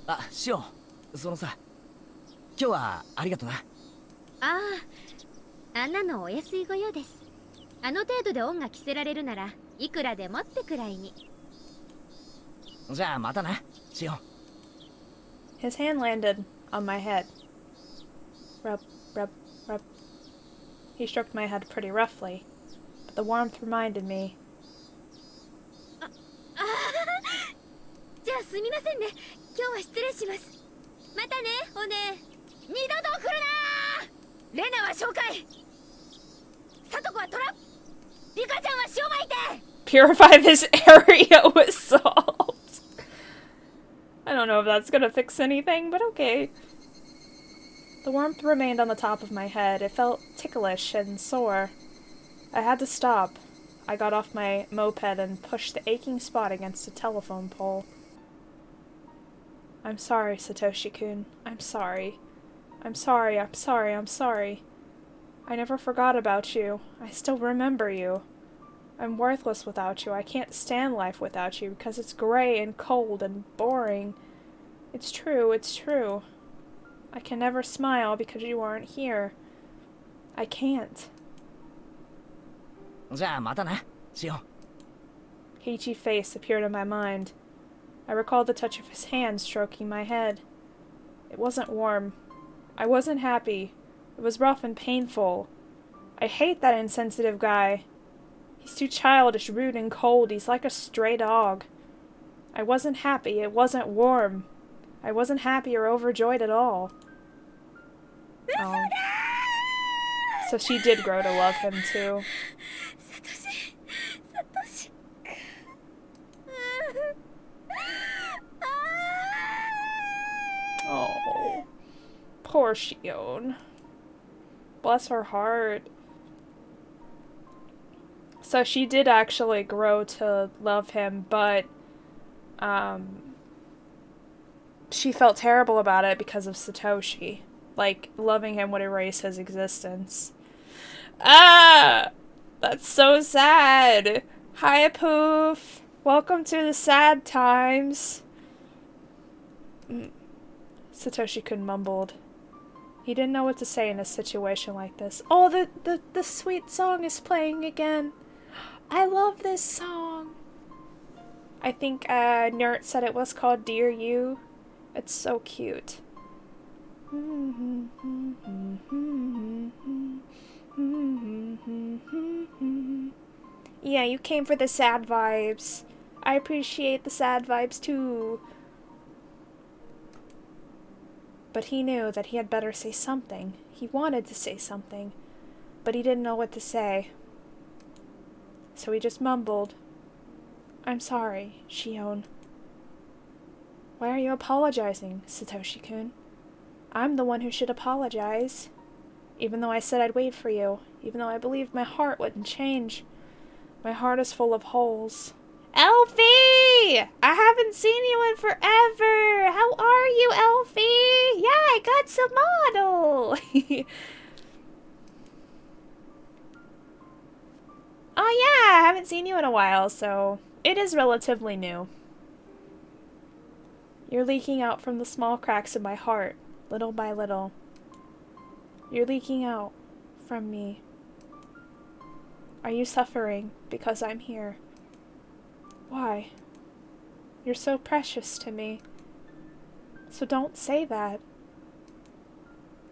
あ、シオン、そのさ、今日はありがとな。ああ、あんなのお安いご用です。あの程度で恩が着せられるならいくらでもってくらいに。じゃあまたな、シオン。 His hand landed on my head. Rub, rub, rub. He stroked my head pretty roughly, but the warmth reminded me. じゃあすみませんね。今日は失礼します。またね、お姉。二度と来るなー。レナは紹介。サトコはトラ。リカちゃんは塩巻いて。 Purify this area with salt. I don't know if that's gonna fix anything, but okay. The warmth remained on the top of my head. It felt ticklish and sore. I had to stop. I got off my moped and pushed the aching spot against a telephone pole. I'm sorry, Satoshi-kun. I'm sorry. I'm sorry, I'm sorry, I'm sorry. I never forgot about you. I still remember you. I'm worthless without you. I can't stand life without you because it's gray and cold and boring. It's true, it's true. I can never smile because you aren't here. I can't. じゃあまたな、シオン。 Keiichi's face appeared in my mind. I recalled the touch of his hand stroking my head. It wasn't warm. I wasn't happy. It was rough and painful. I hate that insensitive guy. He's too childish, rude, and cold. He's like a stray dog. I wasn't happy. It wasn't warm. I wasn't happy or overjoyed at all. Oh. So she did grow to love him too. Oh, poor Shion. Bless her heart. So she did actually grow to love him, but she felt terrible about it because of Satoshi. Like, loving him would erase his existence. Ah! That's so sad. Hi, Poof. Welcome to the sad times. Satoshi-kun mumbled. He didn't know what to say in a situation like this. Oh, the sweet song is playing again. I love this song. I think Nert said it was called Dear You. It's so cute. Yeah, you came for the sad vibes. I appreciate the sad vibes too. But he knew that he had better say something. He wanted to say something, but he didn't know what to say. So he just mumbled, I'm sorry, Shion. Why are you apologizing, Satoshi-kun? I'm the one who should apologize. Even though I said I'd wait for you, even though I believed my heart wouldn't change. My heart is full of holes. Elfie! I haven't seen you in forever! How are you, Elfie? Yeah, I got some model! Oh yeah, I haven't seen you in a while, so it is relatively new. You're leaking out from the small cracks in my heart, little by little. You're leaking out from me. Are you suffering because I'm here? Why? You're so precious to me. So don't say that.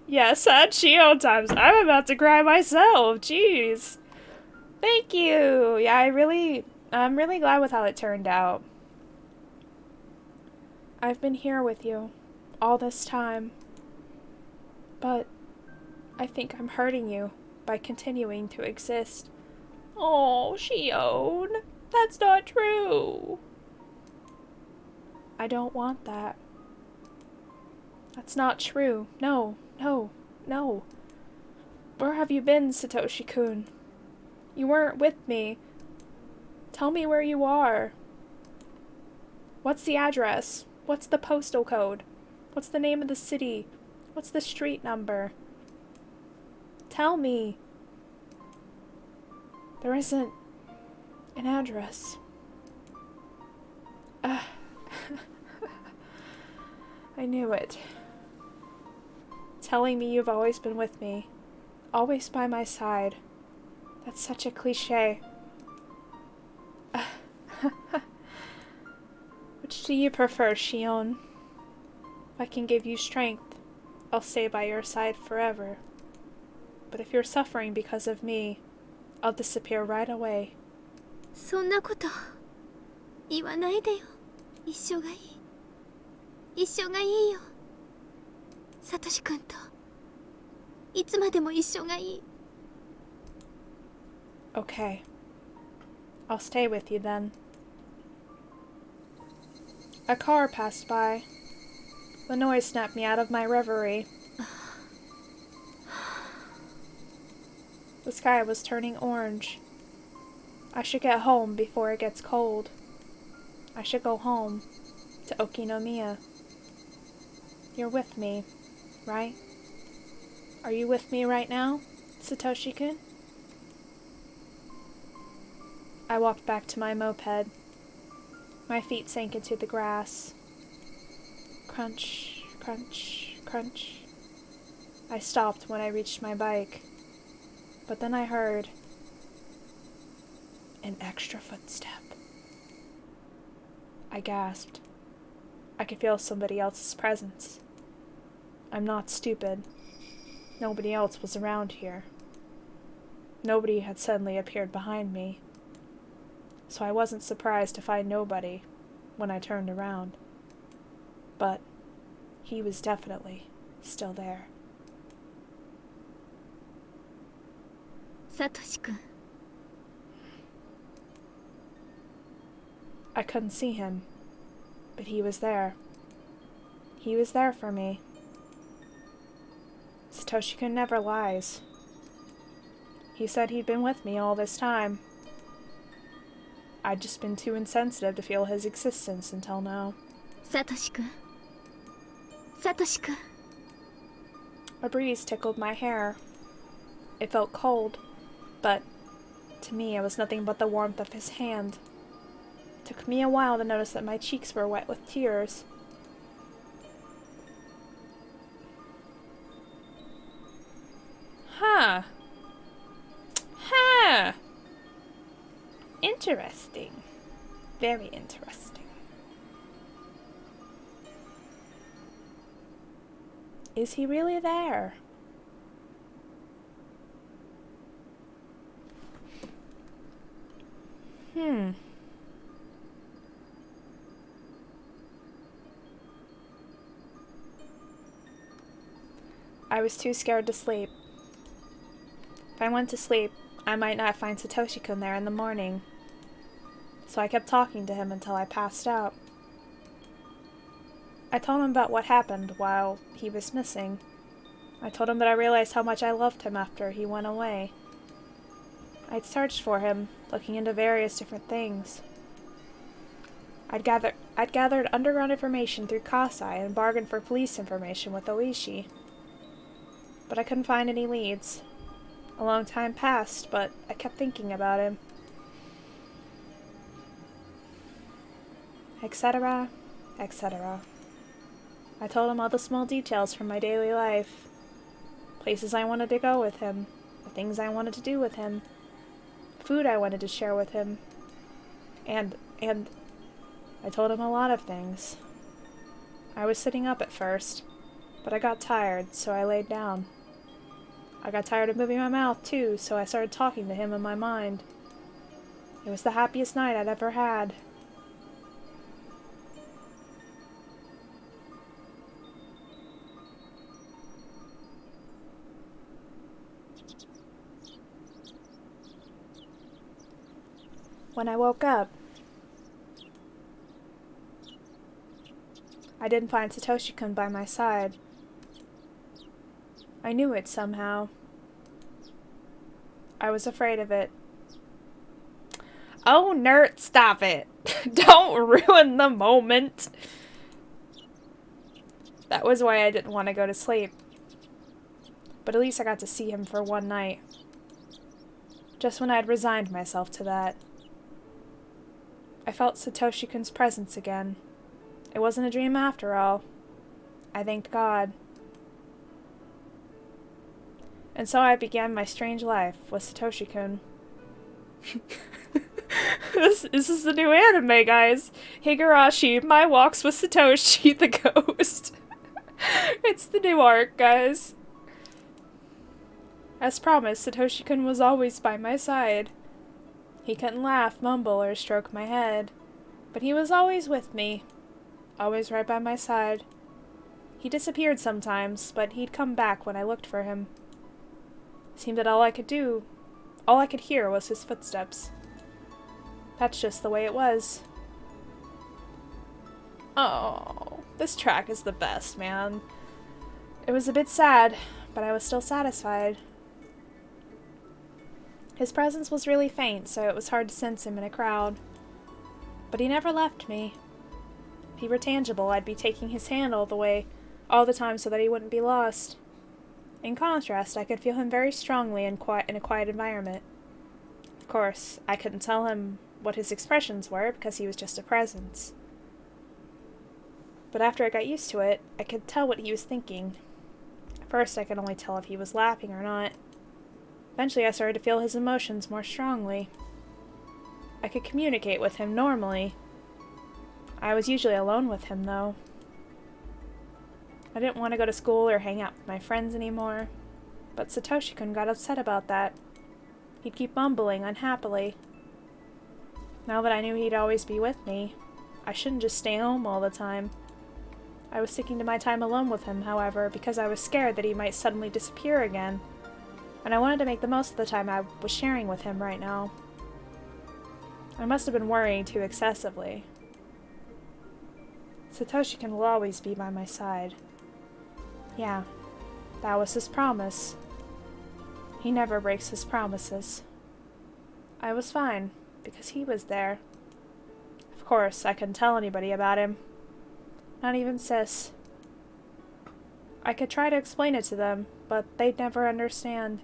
Yeah, sad Shio times. I'm about to cry myself. Jeez. Thank you. Yeah, I'm really glad with how it turned out. I've been here with you all this time. But I think I'm hurting you by continuing to exist. Oh, Shion. That's not true. I don't want that. That's not true. No, no, no. Where have you been, Satoshi-kun? You weren't with me. Tell me where you are. What's the address? What's the postal code? What's the name of the city? What's the street number? Tell me. There isn't an address. I knew it. Telling me you've always been with me. Always by my side. That's such a cliche. Which do you prefer, Shion? If I can give you strength, I'll stay by your side forever. But if you're suffering because of me, I'll disappear right away. そんなこと言わないでよ。一緒がいい。一緒がいいよ。サトシ君といつまでも一緒がいい。Okay. I'll stay with you then. A car passed by. The noise snapped me out of my reverie. The sky was turning orange. I should get home before it gets cold. I should go home to Okinomiya. You're with me, right? Are you with me right now, Satoshi-kun? I walked back to my moped. My feet sank into the grass. Crunch, crunch, crunch. I stopped when I reached my bike. But then I heard an extra footstep. I gasped. I could feel somebody else's presence. I'm not stupid. Nobody else was around here. Nobody had suddenly appeared behind me. So I wasn't surprised to find nobody when I turned around. But he was definitely still there. サトシ君。 I couldn't see him, but he was there. He was there for me. Satoshi-kun never lies. He said he'd been with me all this time. I'd just been too insensitive to feel his existence until now. サトシ君。サトシ君。 A breeze tickled my hair. It felt cold, but to me it was nothing but the warmth of his hand. It took me a while to notice that my cheeks were wet with tears. Huh. Huh. Interesting. Very interesting. Is he really there? I was too scared to sleep. If I went to sleep, I might not find Satoshi-kun there in the morning. So I kept talking to him until I passed out. I told him about what happened while he was missing. I told him that I realized how much I loved him after he went away. I'd searched for him, looking into various different things. I'd gathered underground information through Kasai and bargained for police information with Oishi. But I couldn't find any leads. A long time passed, but I kept thinking about him. Etc., etc. I told him all the small details from my daily life. Places I wanted to go with him, the things I wanted to do with him, food I wanted to share with him, and I told him a lot of things. I was sitting up at first, but I got tired, so I laid down. I got tired of moving my mouth, too, so I started talking to him in my mind. It was the happiest night I'd ever had. When I woke up, I didn't find Satoshi-kun by my side. I knew it somehow. I was afraid of it. Oh, nerd, stop it. Don't ruin the moment. That was why I didn't want to go to sleep. but at least I got to see him for one night. Just when I had resigned myself to that, I felt Satoshi-kun's presence again. It wasn't a dream after all. I thanked God. And so I began my strange life with Satoshi-kun. This is the new anime, guys. Higurashi, My Walks with Satoshi the Ghost. It's the new arc, guys. As promised, Satoshi-kun was always by my side. He couldn't laugh, mumble, or stroke my head, but he was always with me, always right by my side. He disappeared sometimes, but he'd come back when I looked for him. It seemed that all I could hear was his footsteps. That's just the way it was. Oh, this track is the best, man. It was a bit sad, but I was still satisfied. His presence was really faint, so it was hard to sense him in a crowd. But he never left me. If he were tangible, I'd be taking his hand all the time so that he wouldn't be lost. In contrast, I could feel him very strongly in a quiet environment. Of course, I couldn't tell him what his expressions were because he was just a presence. But after I got used to it, I could tell what he was thinking. At first, I could only tell if he was laughing or not. Eventually, I started to feel his emotions more strongly. I could communicate with him normally. I was usually alone with him, though. I didn't want to go to school or hang out with my friends anymore, but Satoshi-kun got upset about that. He'd keep mumbling unhappily. Now that I knew he'd always be with me, I shouldn't just stay home all the time. I was sticking to my time alone with him, however, because I was scared that he might suddenly disappear again, and I wanted to make the most of the time I was sharing with him right now. I must have been worrying too excessively. Satoshi-kun will always be by my side. Yeah, that was his promise. He never breaks his promises. I was fine, because he was there. Of course, I couldn't tell anybody about him. Not even Sis. I could try to explain it to them, but they'd never understand.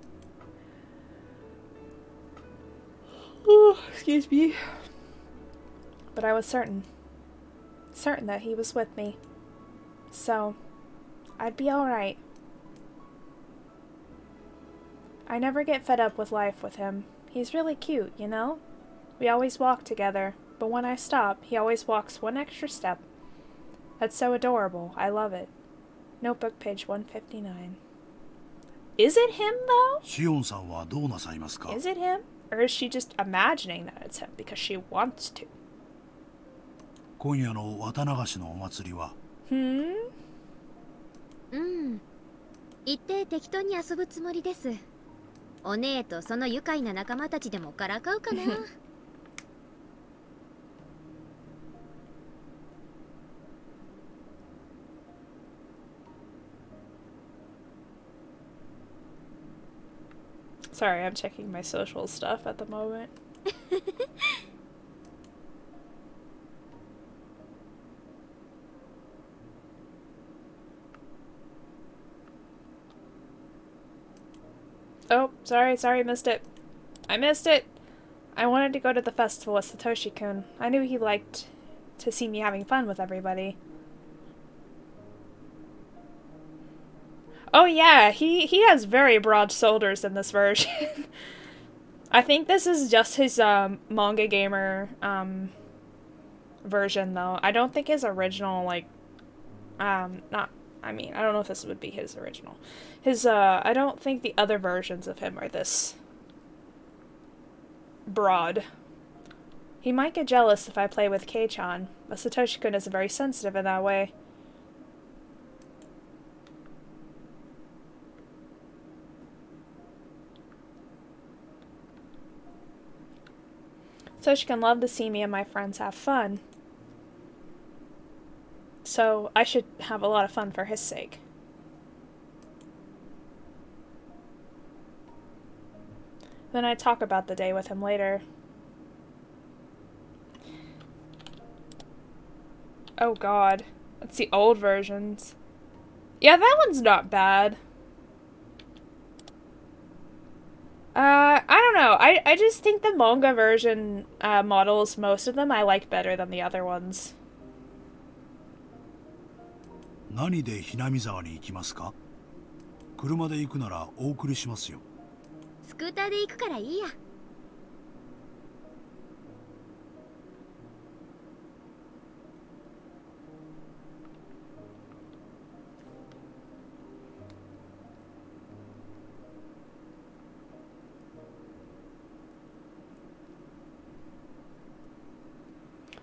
Oh, excuse me. But I was certain that he was with me. So, I'd be alright. I never get fed up with life with him. He's really cute, you know? We always walk together, but when I stop, he always walks one extra step. That's so adorable. I love it. Notebook page 159. Is it him, though? シオンさんはどうなさいますか? Is it him? Or is she just imagining that it's him because she wants to? 今夜の綿流しのお祭りは行って適当に遊ぶつもりです。お姉とその愉快な仲間たちでもからかうかな。Sorry, I'm checking my social stuff at the moment. Oh, sorry, missed it. I missed it! I wanted to go to the festival with Satoshi-kun. I knew he liked to see me having fun with everybody. Oh yeah, he has very broad shoulders in this version. I think this is just his manga gamer version though. I don't think his original I don't know if this would be his original. I don't think the other versions of him are this broad. He might get jealous if I play with Kei-chan, but Satoshi-kun isn't very sensitive in that way. Satoshi-kun loved to see me and my friends have fun. So I should have a lot of fun for his sake. Then I'd talk about the day with him later. Oh god. That's the old versions. Yeah, that one's not bad. I don't know. I just think the manga version models, most of them, I like better than the other ones. 何でひなみ沢に行きますか？車で行くならお送りしますよ。スクーターで行くからいいや。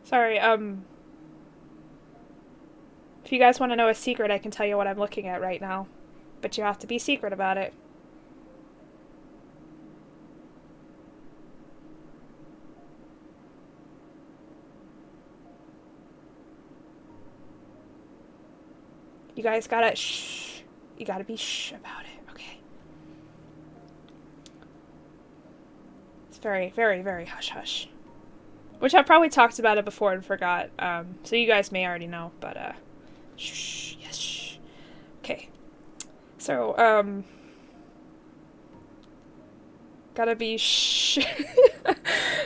Sorry, if you guys want to know a secret, I can tell you what I'm looking at right now. But you have to be secret about it. You guys gotta shh. You gotta be shh about it, okay? It's very, very, very hush-hush. Which I've probably talked about it before and forgot, so you guys may already know, but, shh, yes, shh. Okay. So, gotta be shh.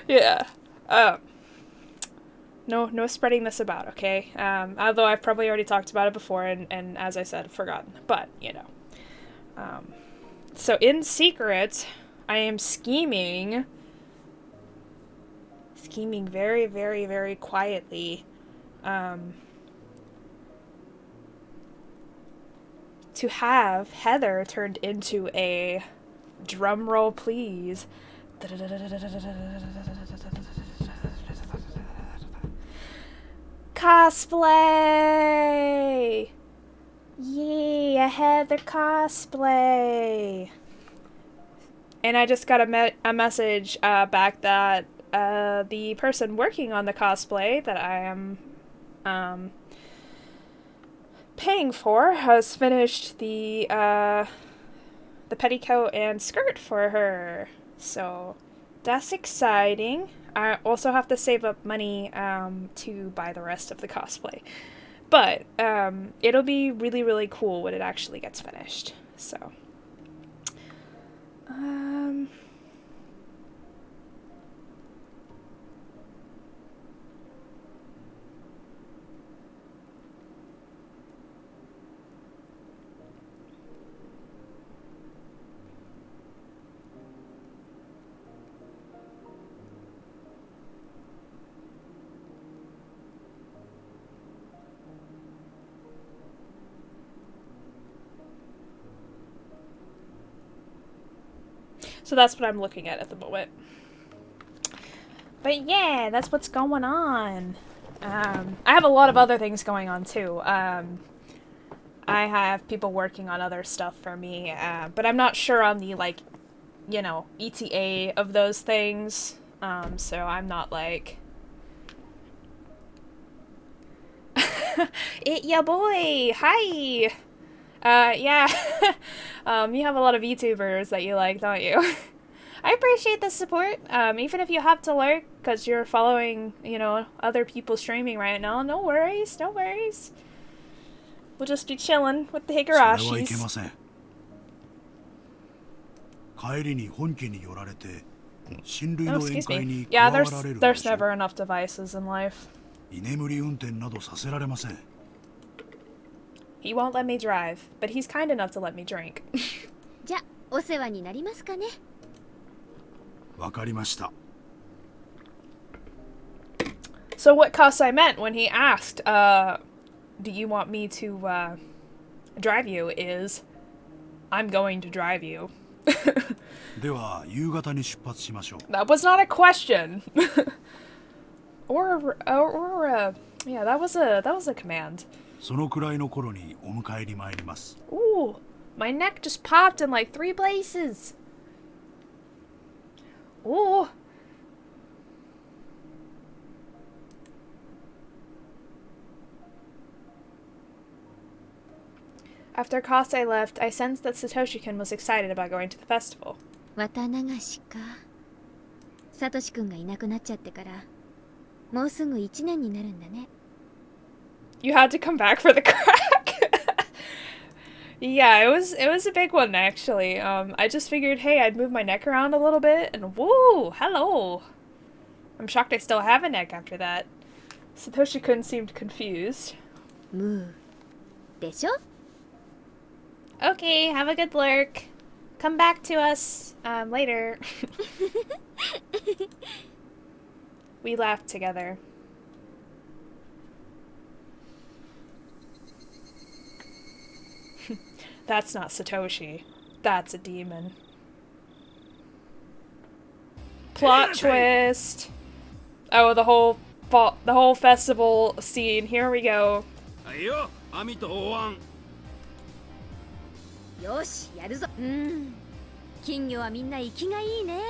Yeah. No spreading this about, okay? Although I've probably already talked about it before and as I said, forgotten. But, you know. So in secret, I am scheming very, very, very quietly, to have Heather turned into a, drum roll please, cosplay! Yeah, Heather cosplay! And I just got a message back that the person working on the cosplay that I am paying for has finished the petticoat and skirt for her. So that's exciting. I also have to save up money to buy the rest of the cosplay. But it'll be really, really cool when it actually gets finished. So So that's what I'm looking at the moment. But yeah, that's what's going on. I have a lot of other things going on too. I have people working on other stuff for me, but I'm not sure on the, like, you know, ETA of those things. So I'm not like... It ya boy! Hi! Yeah. You have a lot of YouTubers that you like, don't you? I appreciate the support, even if you have to lurk because you're following, you know, other people streaming right now. No worries, no worries. We'll just be chilling with the Higurashis. 帰りに本家に寄られて親類 Oh, の宴 excuse 会 me. に Yeah, 加わられる there's でしょ never enough devices in life. 居眠り運転などさせられません He won't let me drive, but he's kind enough to let me drink. じゃ、お世話になりますかね。わかりました So what Kasai meant when he asked, do you want me to, drive you is, I'm going to drive you. では夕方に出発しましょう That was not a question. Yeah, that was a command. そのくらいの頃にお迎えに参ります Ooh, my neck just popped in like 3 places. Ooh. After Kasei left, I sensed that Satoshi-kun was excited about going to the festival. 綿流しか。サトシ君がいなくなっちゃってから、もうすぐ1年になるんだね。You had to come back for the crack? Yeah, it was a big one actually. I just figured, hey, I'd move my neck around a little bit, and whoa, hello. I'm shocked I still have a neck after that. Satoshi-kun seemed confused. ムーでしょ Okay, have a good lurk. Come back to us later. We laughed together. That's not Satoshi. That's a demon. Plot twist. Oh, the whole festival scene. Here we go. はいよ、網とお椀。よしやるぞ。金魚はみんな生きがいいね。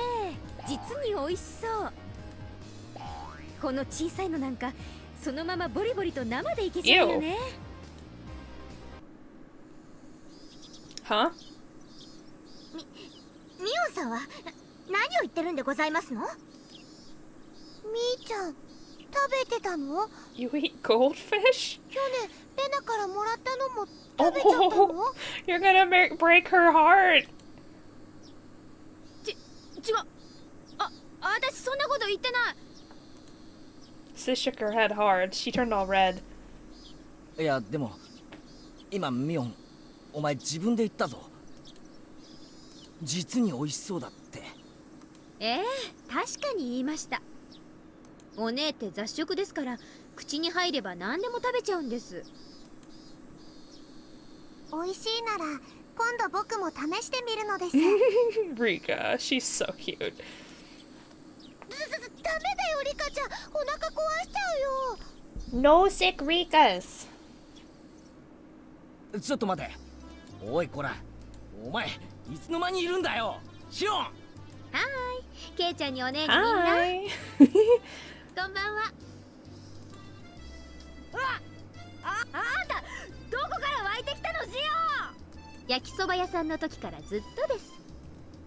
実に美味しそう。この小さいのなんかそのままボリボリと生でいけちゃうよね。Huh? ミオンさんは何を言ってるんでございますの？みーちゃん、食べてたの？ You eat goldfish? 去年レナからもらったのも食べちゃったの？ Oh, you're gonna break her heart. 違う。私そんなこと言ってない。Sis shook her head hard. She turned all red. いやでも今ミオンお前自分で言ったぞ。実に美味しそうだって。確かに言いました。お姉って雑食ですから口に入れば何でも食べちゃうんです。美味しいなら今度僕も試してみるのです。Rika, she's so cute. ダメだよリカちゃん、お腹壊しちゃうよ。 No sick Rikas. ちょっと待て。おいこら、お前いつの間にいるんだよ。シオン。はーい、ケイちゃんにお姉にみんな。Hi. こんばんは。あんたどこから湧いてきたのシオン。焼きそば屋さんの時からずっとです。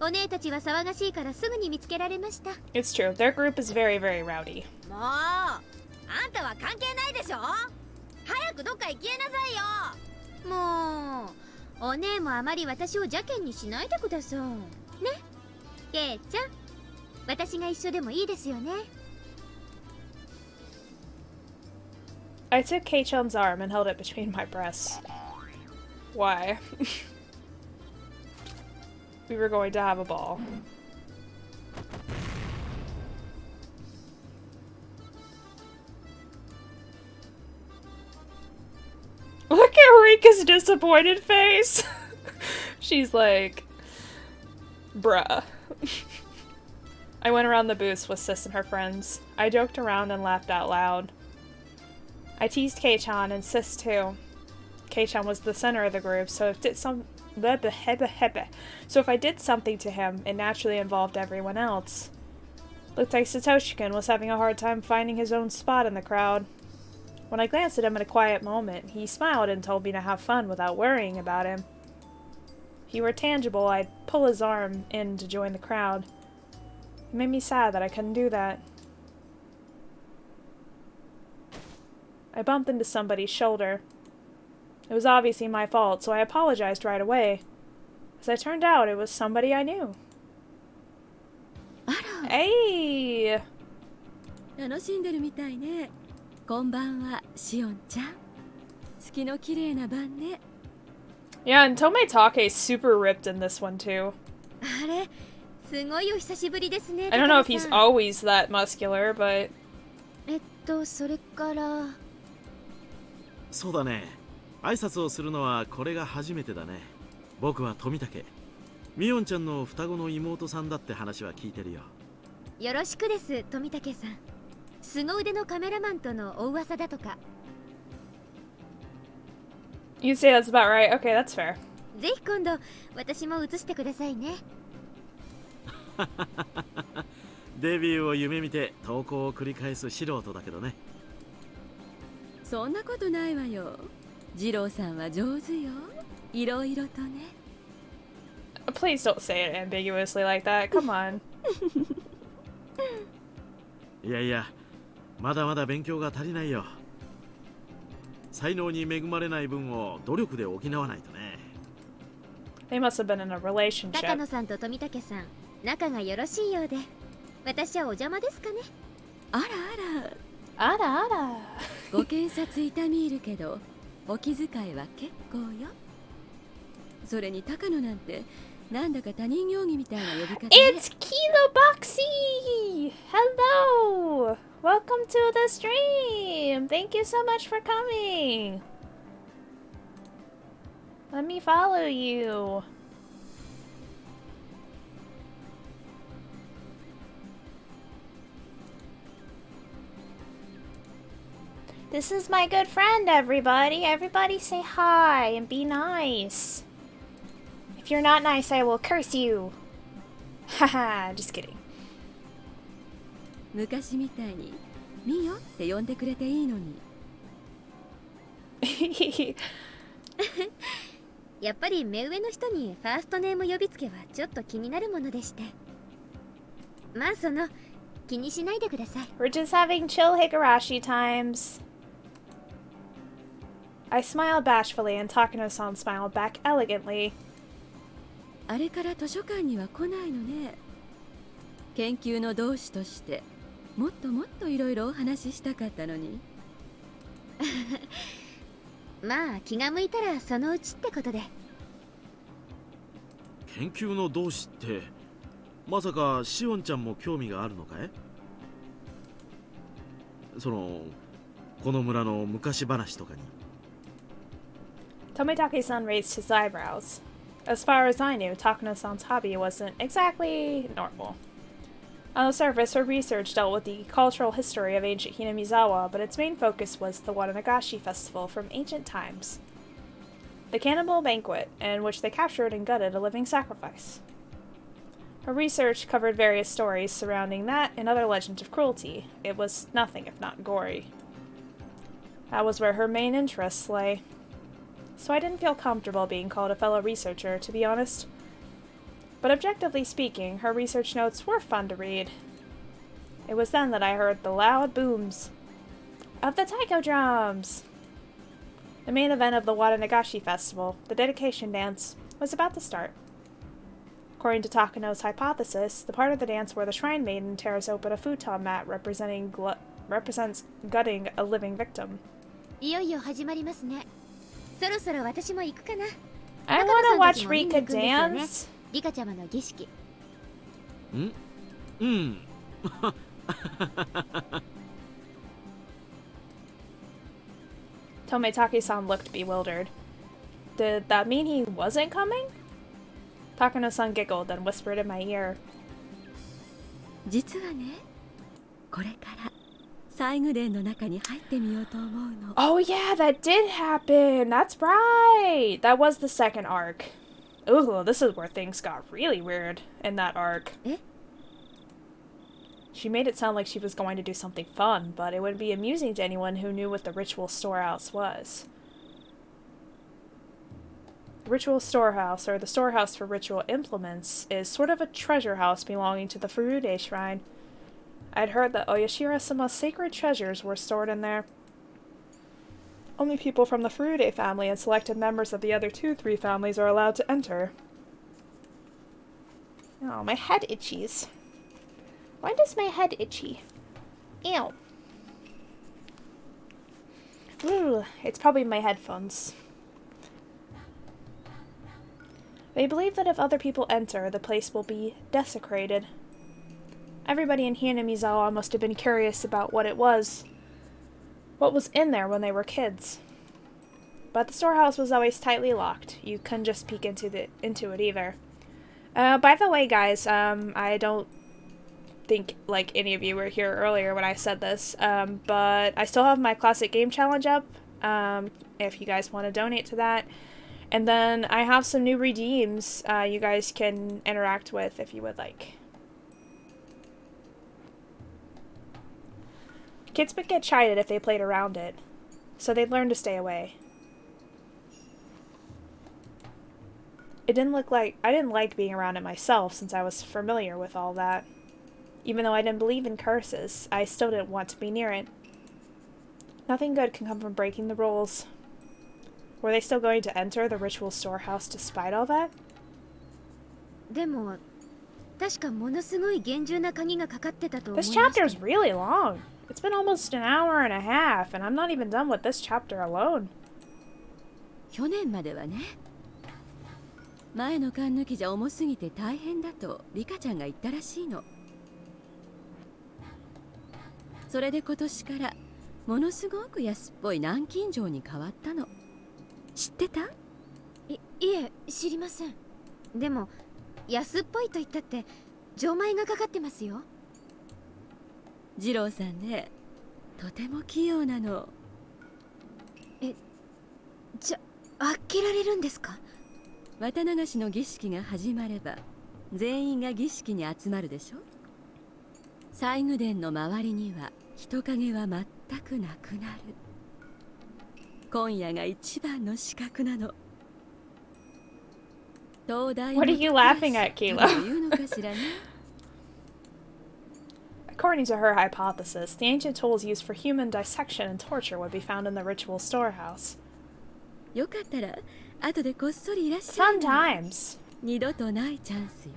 お姉たちは騒がしいからすぐに見つけられました。 It's true. Their group is very, very rowdy. もうあんたは関係ないでしょ。早くどっか行きなさいよ。もうお姉もあまり私を邪険にしないでくださいね。ケイちゃん、私が一緒でもいいですよね。 I took Kei-chan's arm and held it between my breasts. Why? We were going to have a ball. Look at Rika's disappointed face. She's like, bruh. I went around the booths with Sis and her friends. I joked around and laughed out loud. I teased Kei-chan and Sis too. Kei-chan was the center of the group, so if I did something to him, it naturally involved everyone else. Looked like Satoshi-kun was having a hard time finding his own spot in the crowd. When I glanced at him in a quiet moment, he smiled and told me to have fun without worrying about him. If he were tangible, I'd pull his arm in to join the crowd. It made me sad that I couldn't do that. I bumped into somebody's shoulder. It was obviously my fault, so I apologized right away. As it turned out, it was somebody I knew. Hey! 楽しんでるみたいね。こんばんは、シオンちゃん。月の綺麗な晩ね。Yeah, and Tometake is super ripped in this one too. あれ、すごいお久しぶりですね。 I don't know if he's always that muscular, but... それから。そうだね。挨拶をするのはこれが初めてだね。僕は富武。ミオンちゃんの双子の妹さんだって話は聞いてるよ。よろしくです、富武さん。凄腕のカメラマンとのお噂だとか。You say that's about right. Okay, that's fair. ぜひ今度私も映してくださいね。デビューを夢見て投稿を繰り返す素人だけどね。そんなことないわよ。二郎さんは上手よ。いろいろとね。Please don't say it ambiguously like that. Come on. いやいや、まだまだ勉強が足りないよ。才能に恵まれない分を努力で補わないとね。They must have been in a 高 relationship. 野さんと富武さん仲がよろしいようで、私はお邪魔ですかね。あらあら、 Ada, ada. ご検察痛み入るけどお気遣いは結構よ。それに高野なんてなんだか他人行儀みたいな呼び方ね。 It's Kilo Boxy! Hello! Welcome to the stream! Thank you so much for coming! Let me follow you. This is my good friend, everybody. Everybody say hi and be nice. If you're not nice, I will curse you. Haha, just kidding. 昔みたいにミヨって呼んでくれていいのに。やっぱり目上の人にファーストネーム呼びつけはちょっと気になるものでして。まあ気にしないでください。 We're just having chill Higurashi times. I smiled bashfully and Takano-san smiled back elegantly. あれから図書館には来ないのね。研究の同志としてもっともっといろいろお話ししたかったのに。まあ気が向いたらそのうちってことで。研究の同志ってまさかシオンちゃんも興味があるのかい？この村の昔話とかに。 Tomitake-san raised his eyebrows. As far as I knew, Takano-san's hobby wasn't exactly normal. On the surface, her research dealt with the cultural history of ancient Hinamizawa, but its main focus was the Watanagashi festival from ancient times. The cannibal banquet, in which they captured and gutted a living sacrifice. Her research covered various stories surrounding that and other legends of cruelty. It was nothing if not gory. That was where her main interests lay. So I didn't feel comfortable being called a fellow researcher, to be honest. But objectively speaking, her research notes were fun to read. It was then that I heard the loud booms of the taiko drums! The main event of the Watanagashi festival, the dedication dance, was about to start. According to Takano's hypothesis, the part of the dance where the shrine maiden tears open a futon mat represents gutting a living victim. いよいよ始まりますね。そろそろ私も行くかな。 I 中 want 野 to さんたち watch も見に Rika 行くんですよね。 dance. リカちゃまの儀式。うん。Tomitake-san looked bewildered. Did that mean he wasn't coming? Takano-san giggled and whispered in my ear. 実はね、これから西宮殿の中に入ってみようと思うの。 Oh yeah, that did happen! That's right! That was the second arc. Ooh, this is where things got really weird in that arc. Eh? She made it sound like she was going to do something fun, but it would be amusing to anyone who knew what the ritual storehouse was. The ritual storehouse, or the storehouse for ritual implements, is sort of a treasure house belonging to the Furude shrine. I'd heard that Oyashira-sama's sacred treasures were stored in there. Only people from the Furude family and selected members of the other 2-3 families are allowed to enter. Oh, my head itches. Why does my head itchy? Ew. Ooh, it's probably my headphones. They believe that if other people enter, the place will be desecrated. Everybody in Hinamizawa must have been curious about what was in there when they were kids. But the storehouse was always tightly locked. You couldn't just peek into it either. By the way, guys, I don't think like any of you were here earlier when I said this, but I still have my classic game challenge up, if you guys want to donate to that. And then I have some new redeems you guys can interact with if you would like. Kids would get chided if they played around it, so they'd learn to stay away. I didn't like being around it myself since I was familiar with all that. Even though I didn't believe in curses, I still didn't want to be near it. Nothing good can come from breaking the rules. Were they still going to enter the ritual storehouse despite all that? でも確かものすごい厳重な鍵がかかってたと思い This ました chapter is really long. It's been almost an hour and a half, and I'm not even done with this chapter alone. 去年まではね。前の缶抜きじゃ重すぎて大変だとリカちゃんが言ったらしいの。それで今年からものすごく安っぽい南京錠に変わったの。知ってた？いえ知りません。でも安っぽいと言ったって錠前がかかってますよ。二郎さんね、とても器用なの。じゃ開けられるんですか？綿流しの儀式が始まれば全員が儀式に集まるでしょ。西宮殿の周りには人影は全くなくなる。今夜が一番の資格なの。東大 What are you laughing at, Kayla? 言うのかしらね。According to her hypothesis, the ancient tools used for human dissection and torture would be found in the ritual storehouse. よかったら後でこっそりいらっしゃい。 Fun times. 二度とないチャンスよ。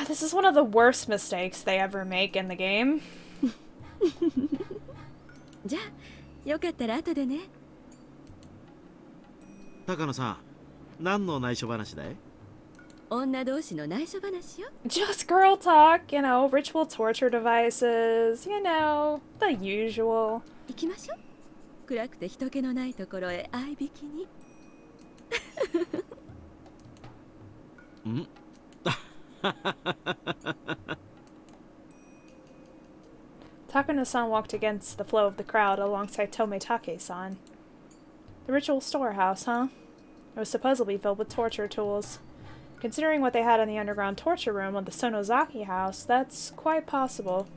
This is one of the worst mistakes they ever make in the game. じゃあよかったら後でね。高野さん、何の内緒話だい？女同士の内緒話よ。 Just girl talk, you know, ritual torture devices, you know, the usual. 行きましょう。暗くて人気のないところへ合いびきに。んTakano-san walked against the flow of the crowd alongside Tometake-san. The ritual storehouse, huh? It was supposedly filled with torture tools. Considering what they had in the underground torture room of the Sonozaki house, that's quite possible.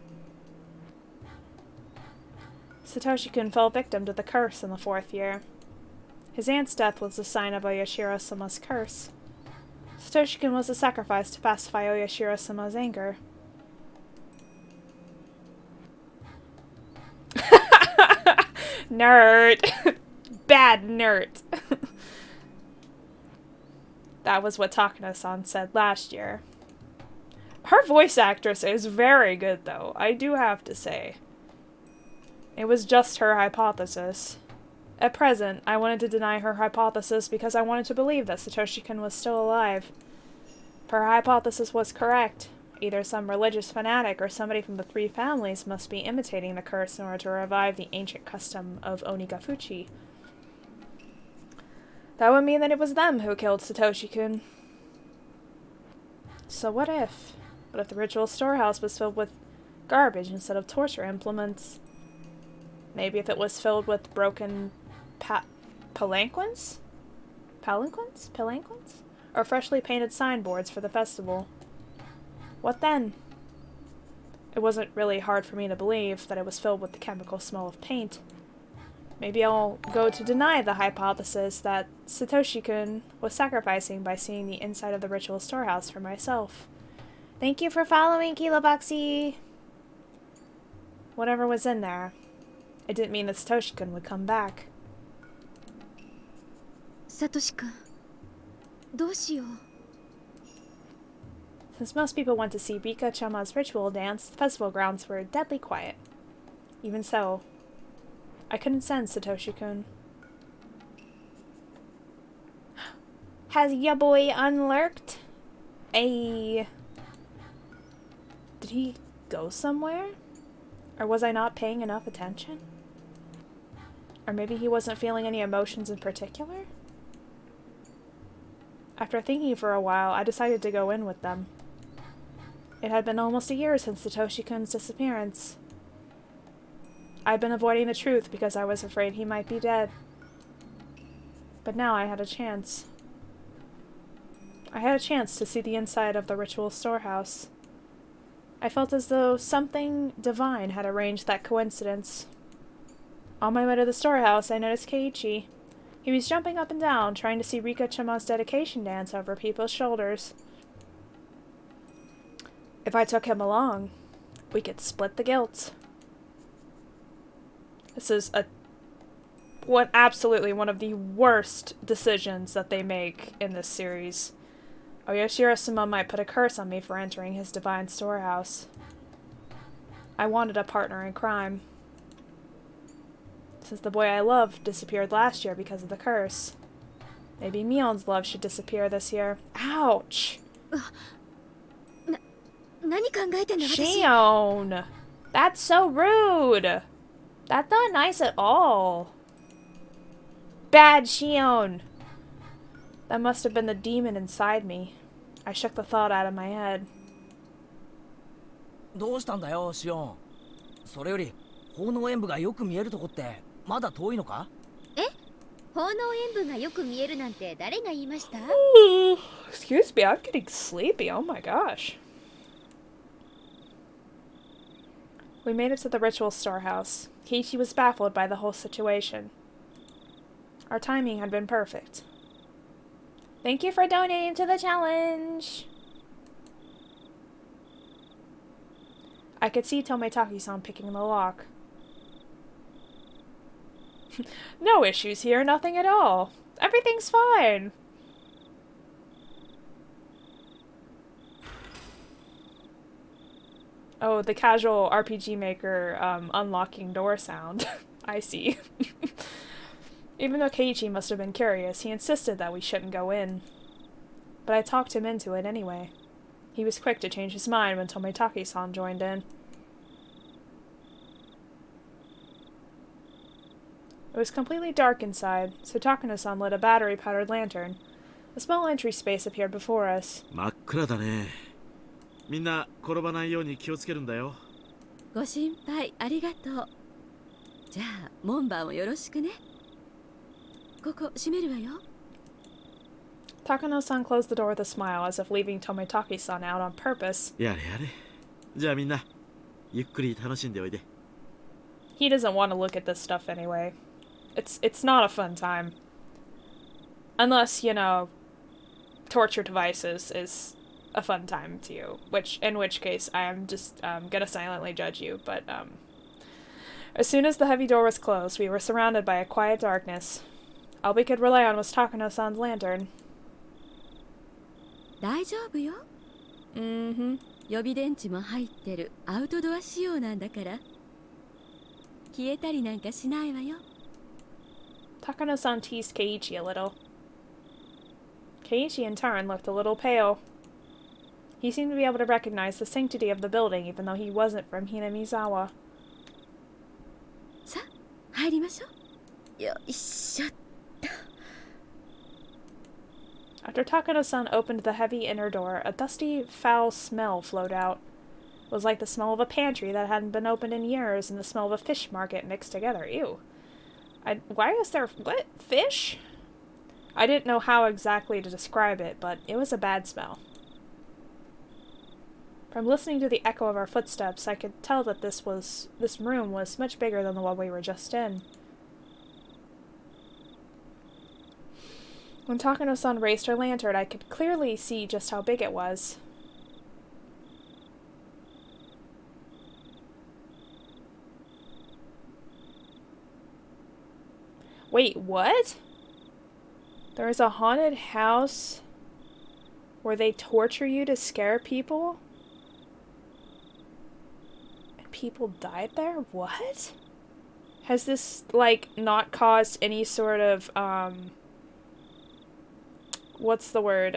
Satoshi-kun fell victim to the curse in the 4th year. His aunt's death was a sign of Oyashiro-sama's curse. Satoshi-kun was a sacrifice to pacify Oyashiro-sama's anger. Nerd. Bad nerd. That was what Takano-san said last year. Her voice actress is very good, though, I do have to say. It was just her hypothesis. At present, I wanted to deny her hypothesis because I wanted to believe that Satoshi-kun was still alive. Her hypothesis was correct. Either some religious fanatic or somebody from the 3 families must be imitating the curse in order to revive the ancient custom of Onigafuchi. That would mean that it was them who killed Satoshi-kun. So what if? What if the ritual storehouse was filled with garbage instead of torture implements? Maybe if it was filled with broken palanquins? Palanquins? Palanquins? Or freshly painted signboards for the festival. What then? It wasn't really hard for me to believe that it was filled with the chemical smell of paint. Maybe I'll go to deny the hypothesis that Satoshi-kun was sacrificing by seeing the inside of the ritual storehouse for myself. Thank you for following, Kiloboxy! Whatever was in there, it didn't mean that Satoshi-kun would come back. サトシ君どうしよう。 Since most people went to see Rika-chama's ritual dance, the festival grounds were deadly quiet. Even so, I couldn't send Satoshi-kun. Has ya boy unlurked? Did he go somewhere? Or was I not paying enough attention? Or maybe he wasn't feeling any emotions in particular? After thinking for a while, I decided to go in with them. It had been almost a year since Satoshi-kun's disappearance. I'd been avoiding the truth because I was afraid he might be dead. But now I had a chance. I had a chance to see the inside of the ritual storehouse. I felt as though something divine had arranged that coincidence. On my way to the storehouse, I noticed Keiichi. He was jumping up and down, trying to see Rika-chama's dedication dance over people's shoulders. If I took him along, we could split the guilt. This is absolutely one of the worst decisions that they make in this series. Oh, Yoshiro-sama might put a curse on me for entering his divine storehouse. I wanted a partner in crime. Since the boy I loved disappeared last year because of the curse. Maybe Mion's love should disappear this year. Ouch! 何考えてんの私。 Shion! That's so rude! That's not nice at all. Bad Shion! That must have been the demon inside me. I shook the thought out of my head. どうしたんだよシオン。それより奉納演舞がよく見えるとこってまだ遠いのか？え、奉納演舞がよく見えるなんて誰が言いました？ Excuse me, I'm getting sleepy. Oh my gosh. We made it to the ritual storehouse. Keiichi was baffled by the whole situation. Our timing had been perfect. Thank you for donating to the challenge! I could see Tometaki-san picking the lock. No issues here, nothing at all. Everything's fine. Oh, the casual RPG Maker unlocking door sound. I see. Even though Keiichi must have been curious, he insisted that we shouldn't go in. But I talked him into it anyway. He was quick to change his mind when Tometaki-san joined in. It was completely dark inside, so Takano-san lit a battery-powered lantern. A small entry space appeared before us. 真っ暗だね。みんな転ばないように気をつけるんだよ。ご心配ありがとう。じゃあ門番をよろしくね。ここ閉めるわよ。Takano-san closed the door with a smile, as if leaving Tometaki-san out on purpose. やれやれ。じゃあみんなゆっくり楽しんでおいで。 He doesn't want to look at this stuff anyway. It's not a fun time. Unless, you know, torture devices is a fun time to you. In which case, I am just gonna silently judge you. But as soon as the heavy door was closed, we were surrounded by a quiet darkness. All we could rely on was Takano-san's lantern. 大丈夫よ。Mm-hmm. 予備電池も入ってるアウトドア仕様なんだから。消えたりなんかしないわよ。 Takano-san teased Keiichi a little. Keiichi in turn looked a little pale. He seemed to be able to recognize the sanctity of the building even though he wasn't from Hinamizawa. さあ入りましょう。よいしょっと。 After Takano-san opened the heavy inner door, a dusty, foul smell flowed out. It was like the smell of a pantry that hadn't been opened in years and the smell of a fish market mixed together. Ew. Why is there... What? Fish? I didn't know how exactly to describe it, but it was a bad smell. From listening to the echo of our footsteps, I could tell that this room was much bigger than the one we were just in. When Takano-san raised her lantern, I could clearly see just how big it was. Wait, what? There is a haunted house where they torture you to scare people? And people died there? What? Has this, like, not caused any sort of, what's the word,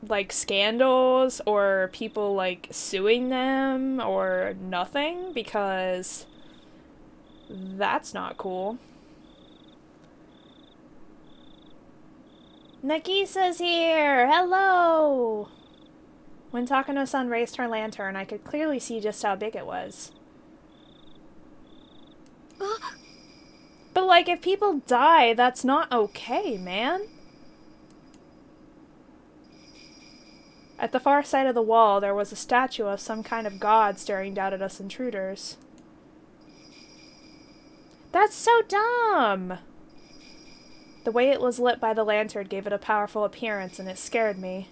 like, scandals or people, like, suing them or nothing? Because that's not cool. Nagisa's here! Hello! When Takano-san raised her lantern, I could clearly see just how big it was. But, like, if people die, that's not okay, man. At the far side of the wall, there was a statue of some kind of god staring down at us intruders. That's so dumb! The way it was lit by the lantern gave it a powerful appearance, and it scared me.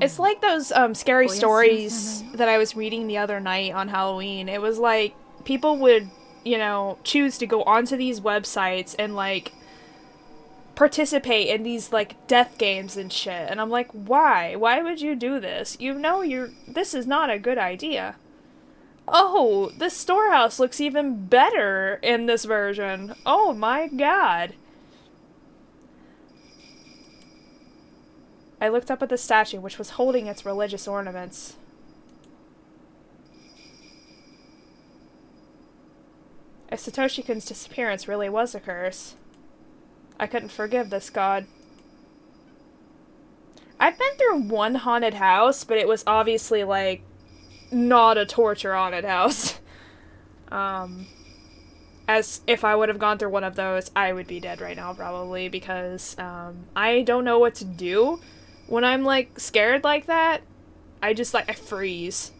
It's like those scary stories that I was reading the other night on Halloween. It was like people would, you know, choose to go onto these websites and like participate in these like death games and shit. And I'm like, why? Why would you do this? You know this is not a good idea. Oh, this storehouse looks even better in this version. Oh my god. I looked up at the statue, which was holding its religious ornaments. If Satoshi-kun's disappearance really was a curse, I couldn't forgive this god. I've been through one haunted house, but it was obviously, like, not a torture haunted house. As if I would have gone through one of those, I would be dead right now, probably, because, I don't know what to do when I'm, like, scared like that. I just, like, I freeze.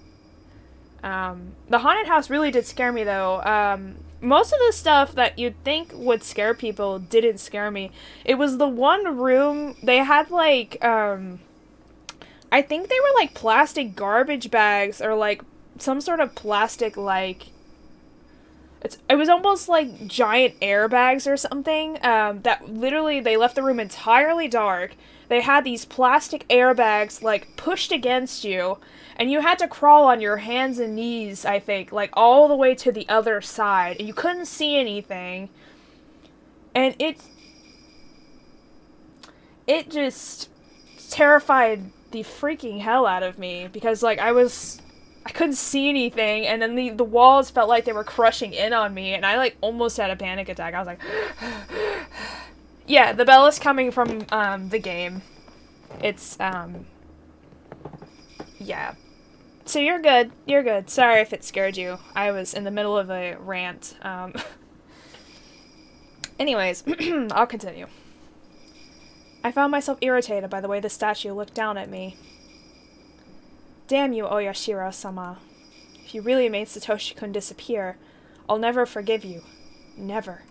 The haunted house really did scare me, though. Most of the stuff that you'd think would scare people didn't scare me. It was the one room, they had, like, I think they were, like, plastic garbage bags, or, like, some sort of plastic, like, it was almost like giant airbags or something, that literally, they left the room entirely dark. They had these plastic airbags, like, pushed against you, and you had to crawl on your hands and knees, I think, like, all the way to the other side, and you couldn't see anything. And it just terrified the freaking hell out of me, because, like, I couldn't see anything, and then the walls felt like they were crushing in on me, and I, like, almost had a panic attack. I was like, yeah, the bell is coming from, the game. It's, yeah. So you're good. You're good. Sorry if it scared you. I was in the middle of a rant. Anyways, I'll continue. I found myself irritated by the way the statue looked down at me. Damn you, Oyashiro-sama. If you really made Satoshi-kun disappear, I'll never forgive you. Never.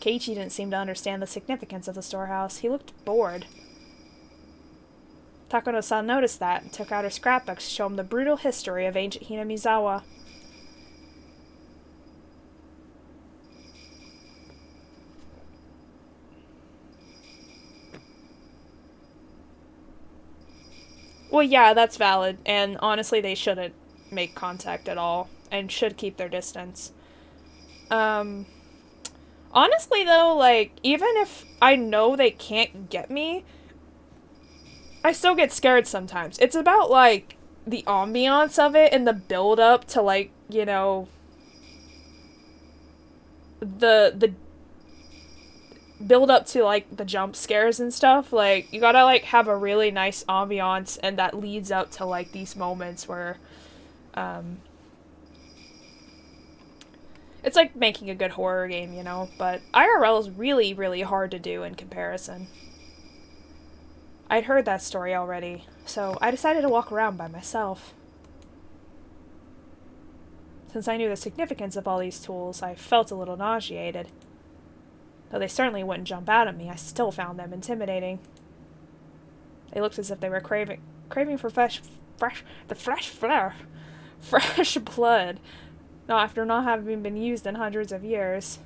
Keiichi didn't seem to understand the significance of the storehouse. He looked bored. Takano-san noticed that and took out her scrapbook to show him the brutal history of ancient Hinamizawa. Well, yeah, that's valid, and honestly, they shouldn't make contact at all, and should keep their distance. Honestly, though, like, even if I know they can't get me, I still get scared sometimes. It's about, like, the ambiance of it and the build-up to, like, you know, the build-up to, like, the jump scares and stuff. Like, you gotta, like, have a really nice ambiance, and that leads up to, like, these moments where, it's like making a good horror game, you know? But IRL is really, really hard to do in comparison. I'd heard that story already, so I decided to walk around by myself. Since I knew the significance of all these tools, I felt a little nauseated. Though they certainly wouldn't jump out at me, I still found them intimidating. They looked as if they were craving for fresh blood, not after not having been used in hundreds of years.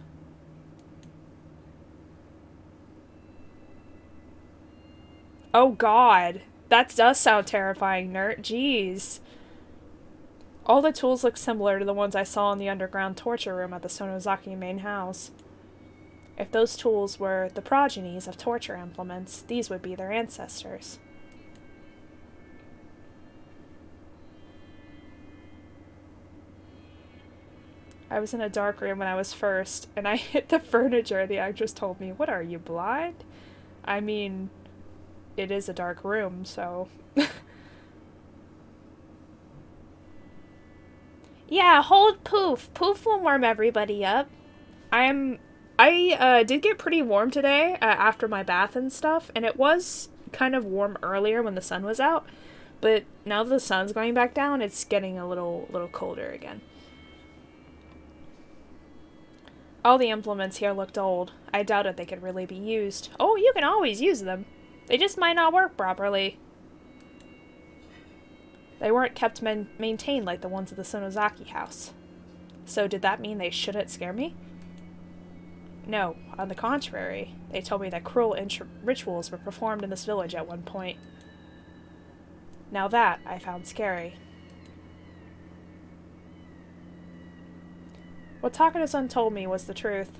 Oh god, that does sound terrifying, nerd. Jeez. All the tools look similar to the ones I saw in the underground torture room at the Sonozaki main house. If those tools were the progenies of torture implements, these would be their ancestors. I was in a dark room when I was first, and I hit the furniture. The actress told me, "What are you, blind?" I mean, it is a dark room, so... Yeah, hold Poof. Poof will warm everybody up. I did get pretty warm today after my bath and stuff, and it was kind of warm earlier when the sun was out, but now that the sun's going back down, it's getting a little colder again. All the implements here looked old. I doubted they could really be used. Oh, you can always use them. They just might not work properly. They weren't kept maintained like the ones at the Sonozaki house. So did that mean they shouldn't scare me? No, on the contrary, they told me that cruel rituals were performed in this village at one point. Now that I found scary. What Takano-san told me was the truth.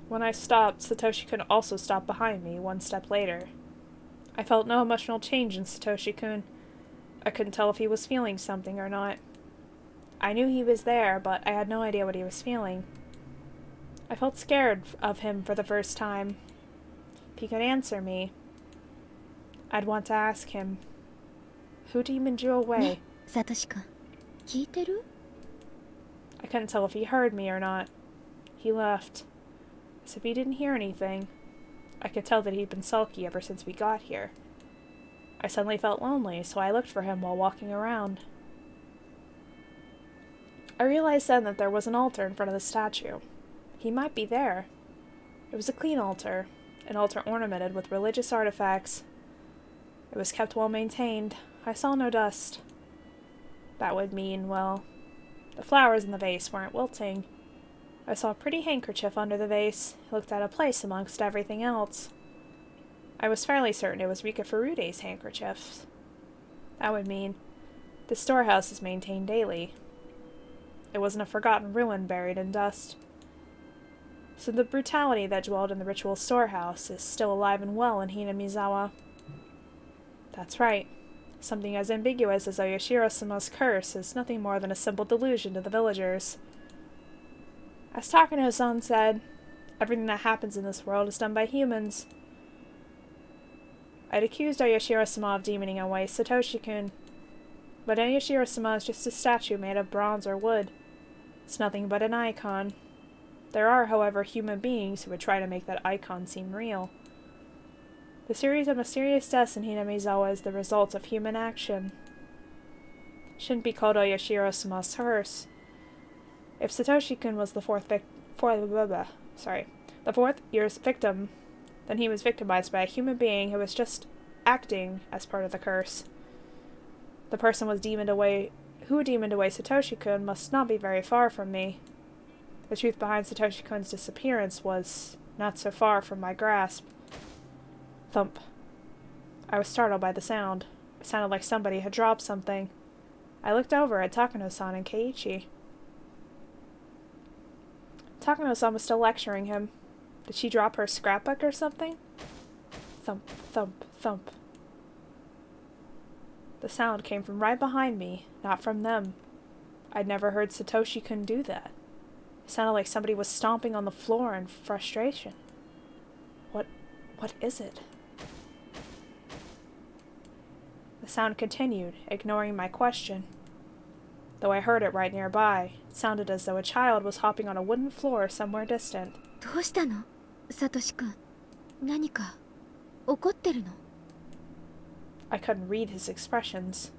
When I stopped, Satoshi-kun also stopped behind me, one step later. I felt no emotional change in Satoshi-kun. I couldn't tell if he was feeling something or not. I knew he was there, but I had no idea what he was feeling. I felt scared of him for the first time. If he could answer me, I'd want to ask him, who demoned you away? ね、サトシ君、聞いてる？ I couldn't tell if he heard me or not. He left. As if he didn't hear anything. I could tell that he'd been sulky ever since we got here. I suddenly felt lonely, so I looked for him while walking around. I realized then that there was an altar in front of the statue. He might be there. It was a clean altar, an altar ornamented with religious artifacts. It was kept well maintained. I saw no dust. That would mean, well, the flowers in the vase weren't wilting. I saw a pretty handkerchief under the vase. It looked out of place amongst everything else. I was fairly certain it was Rika Furude's handkerchief. That would mean the storehouse is maintained daily. It wasn't a forgotten ruin buried in dust. So the brutality that dwelled in the ritual storehouse is still alive and well in Hinamizawa. That's right. Something as ambiguous as Oyashiro-sama's curse is nothing more than a simple delusion to the villagers. As Takano-san said, everything that happens in this world is done by humans. I'd accused Oyashiro-sama of demoning away Satoshi-kun. But Oyashiro-sama is just a statue made of bronze or wood. It's nothing but an icon. There are, however, human beings who would try to make that icon seem real. The series of mysterious deaths in Hinamizawa is the result of human action. Shouldn't be called Oyashiro-sama's curse. If Satoshi-kun was the fourth year's victim, then he was victimized by a human being who was just acting as part of the curse. The person who demoned away Satoshi-kun must not be very far from me. The truth behind Satoshi-kun's disappearance was not so far from my grasp. Thump. I was startled by the sound. It sounded like somebody had dropped something. I looked over at Takano-san and Keiichi. Takano-san was still lecturing him. Did she drop her scrapbook or something? Thump, thump, thump. The sound came from right behind me, not from them. I'd never heard Satoshi-kun do that. It sounded like somebody was stomping on the floor in frustration. What is it? The sound continued, ignoring my question. Though I heard it right nearby, it sounded as though a child was hopping on a wooden floor somewhere distant. どうしたの？サトシ君、何か怒ってるの？ I couldn't read his expressions.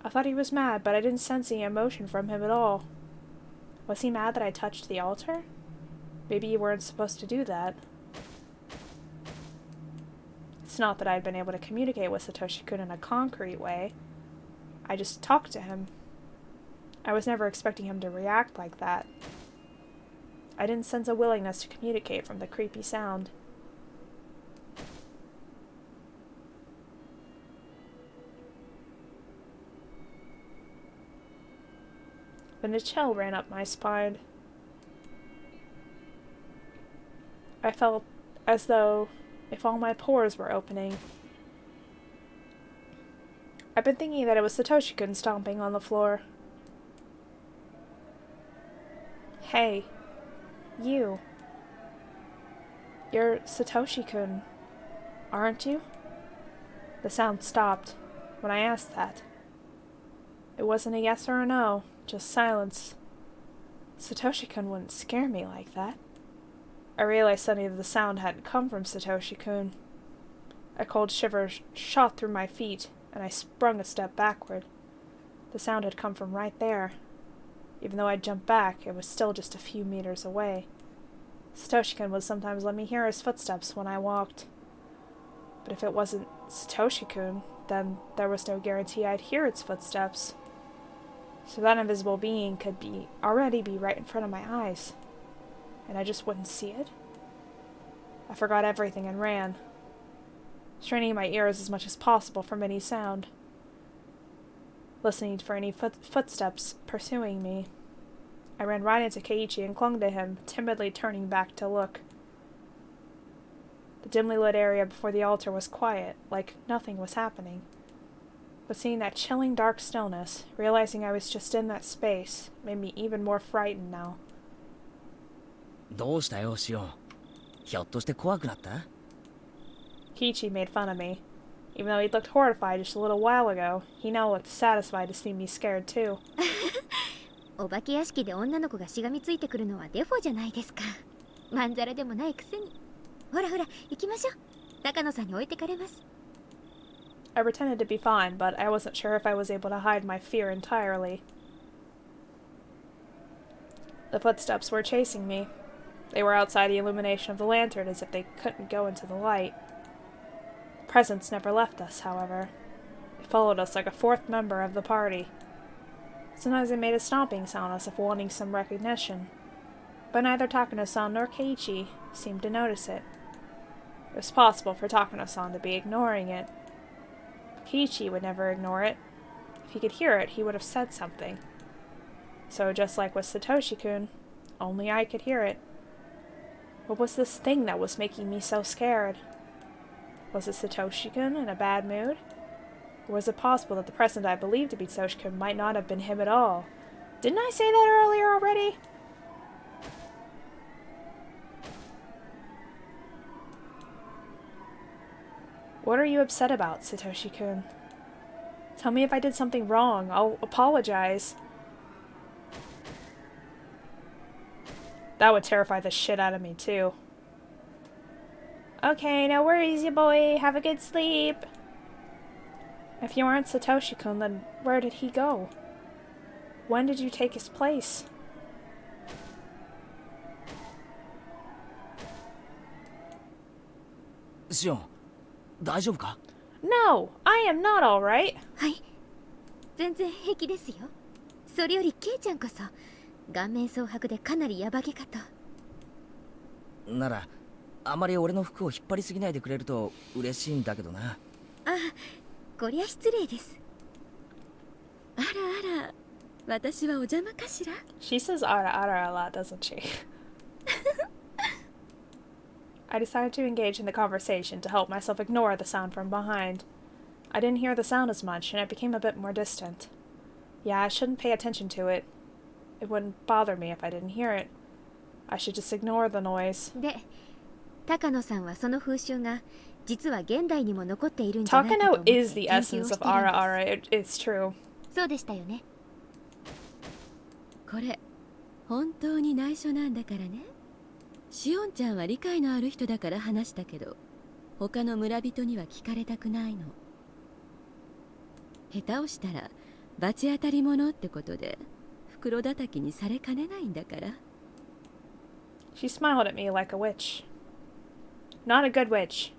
I thought he was mad, but I didn't sense any emotion from him at all. Was he mad that I touched the altar? Maybe you weren't supposed to do that. It's not that I'd been able to communicate with Satoshi-kun in a concrete way. I just talked to him. I was never expecting him to react like that. I didn't sense a willingness to communicate from the creepy sound. Then a chill ran up my spine. I felt as though if all my pores were opening. I've been thinking that it was Satoshi-kun stomping on the floor. Hey, you. You're Satoshi-kun, aren't you? The sound stopped when I asked that. It wasn't a yes or a no, just silence. Satoshi-kun wouldn't scare me like that. I realized suddenly that the sound hadn't come from Satoshi-kun. A cold shiver shot through my feet, and I sprung a step backward. The sound had come from right there. Even though I jumped back, it was still just a few meters away. Satoshi-kun would sometimes let me hear his footsteps when I walked. But if it wasn't Satoshi-kun, then there was no guarantee I'd hear its footsteps. So that invisible being could already be right in front of my eyes, and I just wouldn't see it? I forgot everything and ran, straining my ears as much as possible from any sound, listening for any footsteps pursuing me. I ran right into Keiichi and clung to him, timidly turning back to look. The dimly lit area before the altar was quiet, like nothing was happening. But seeing that chilling dark stillness, realizing I was just in that space, made me even more frightened now. どうしたよ、シオン。ひょっとして怖くなった？ Keiichi made fun of me. Even though he'd looked horrified just a little while ago, he now looked satisfied to see me scared too. お化け屋敷で女の子がしがみついてくるのはデフォじゃないですか。まんざらでもないくせに。ほらほら、行きましょう。高野さんに置いてかれます。I pretended to be fine, but I wasn't sure if I was able to hide my fear entirely. The footsteps were chasing me. They were outside the illumination of the lantern as if they couldn't go into the light. The presence never left us, however. It followed us like a fourth member of the party. Sometimes it made a stomping sound as if wanting some recognition, but neither Takano-san nor Keiichi seemed to notice it. It was possible for Takano-san to be ignoring it. Keiichi would never ignore it. If he could hear it, he would have said something. So just like with Satoshi-kun, only I could hear it. What was this thing that was making me so scared? Was it Satoshi-kun in a bad mood? Or was it possible that the person I believed to be Satoshi-kun might not have been him at all? Didn't I say that earlier already? What are you upset about, Satoshi-kun? Tell me if I did something wrong. I'll apologize. That would terrify the shit out of me, too. Okay, no worries, you boy. Have a good sleep. If you aren't Satoshi-kun, then where did he go? When did you take his place? Shion, 大丈夫か? No, I am not alright. はい。全然平気ですよ。それよりケイちゃんこそ顔面蒼白でかなりヤバげかと。なら、あまり俺の服を引っ張りすぎないでくれると嬉しいんだけどな。あ、こりゃ失礼です。あらあら、私はお邪魔かしら? She says ara ara a lot, doesn't she? I decided to engage in the conversation to help myself ignore the sound from behind. I didn't hear the sound as much, and it became a bit more distant. Yeah, I shouldn't pay attention to it. It wouldn't bother me if I didn't hear it. I should just ignore the noise. で、高野さんはその風習が実は現代にも残っているんじゃないかと思って Takano is the 研究を essence しているん of です。ara ara, it's true. そうでしたよね。これ本当に内緒なんだからね。シオンちゃんは理解のある人だから話したけど、他の村人には聞かれたくないの。下手をしたら罰当たり者ってことで袋叩きにされかねないんだから。She smiled at me like a witch. Not a good witch.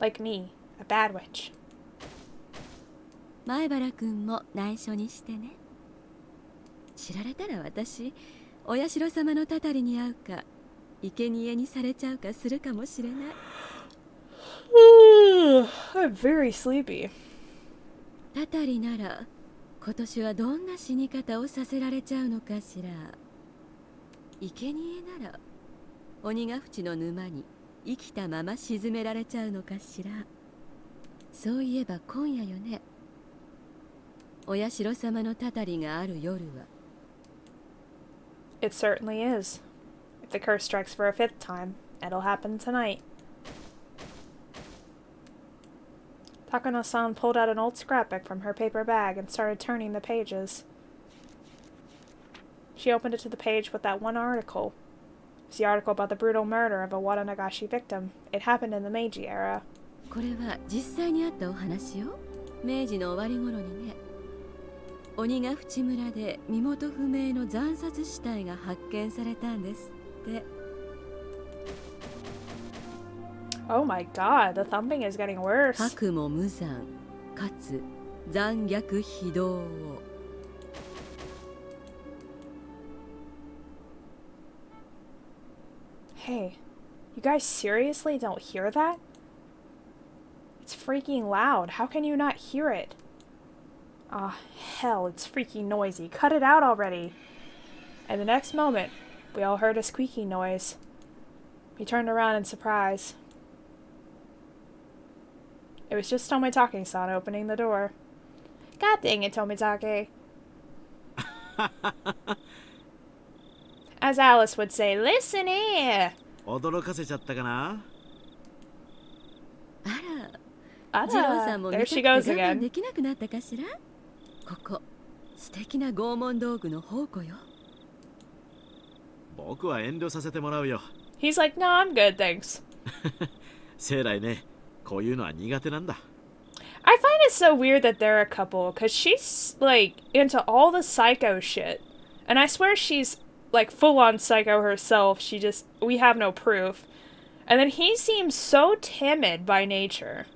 Like me, a bad witch. 前原くんも内緒にしてね。知られたら私、お社様のたたりに会うか、生贄にされちゃうかするかもしれない。I'm very sleepy. たたりなら、今年はどんな死に方をさせられちゃうのかしら。生贄なら、鬼ヶ淵の沼に生きたまま沈められちゃうのかしら。そういえば今夜よね。お社様のたたりがある夜は。It certainly is. If the curse strikes for a fifth time, it'll happen tonight. Takano-san pulled out an old scrapbook from her paper bag and started turning the pages. She opened it to the page with that one article. It was the article about the brutal murder of a Watanagashi victim. It happened in the Meiji era. これは実際にあったお話よ。明治の終わり頃にね。鬼ヶ淵村で身元不明の惨殺死体が発見されたんですって。Oh my god, the thumping is getting worse. 白も無残、かつ残虐非道を。Hey, you guys seriously don't hear that? It's freaking loud. How can you not hear it? Ah, hell, it's freaking noisy. Cut it out already. And the next moment, we all heard a squeaking noise. We turned around in surprise. It was just Tomitake-san opening the door. God dang it, Tomitake. As Alice would say, listen here! 驚かせちゃったかな。あら、ジローさんも見 There たくて she 我 goes 慢 again. できなくなったかしら。ここ、素敵な拷問道具の宝庫よ。僕は遠慮させてもらうよ。He's like, no, I'm good, thanks. 生来ね、こういうのは苦手なんだ。I find it so weird that they're a couple, because she's, like, into all the psycho shit. And I swear she's, like, full-on psycho herself. We have no proof. And then he seems so timid by nature.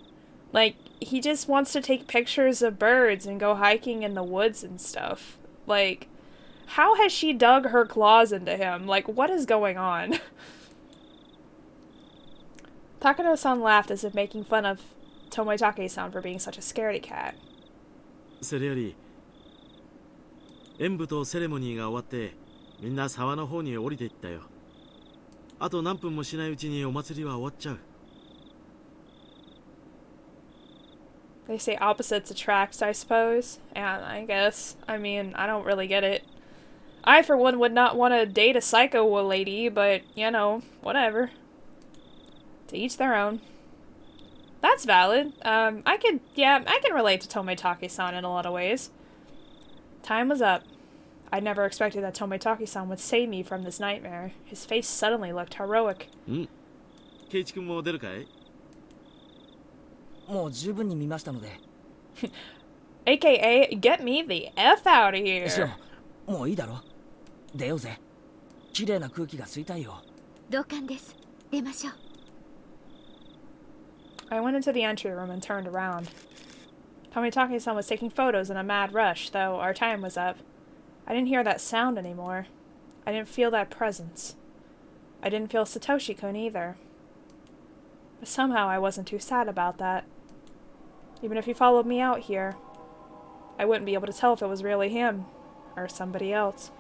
Like, he just wants to take pictures of birds and go hiking in the woods and stuff. Like, how has she dug her claws into him? Like, what is going on? Takano-san laughed as if making fun of Tomitake-san for being such a scaredy cat. それより、演舞とセレモニーが終わって、みんな沢の方に降りていったよ。あと何分もしないうちにお祭りは終わっちゃう。They say opposites attract, I suppose. And I guess. I mean, I don't really get it. I, for one, would not want to date a psycho lady, but, you know, whatever. To each their own. That's valid. I can relate to Tomitake-san in a lot of ways. Time was up. I never expected that Tomitake-san would save me from this nightmare. His face suddenly looked heroic. ケイチ君も出るかい？もう十分に見ましたので。AKA, get me the F out of シロ here. もういいだろ。出ようぜ。綺麗な空気が吸いたいよ。同感です。出ましょう。I went into the entry room and turned around. Tomitake-san was taking photos in a mad rush, though our time was up. I didn't hear that sound anymore. I didn't feel that presence. I didn't feel Satoshi-kun either. But somehow I wasn't too sad about that. Even if he followed me out here, I wouldn't be able to tell if it was really him, or somebody else.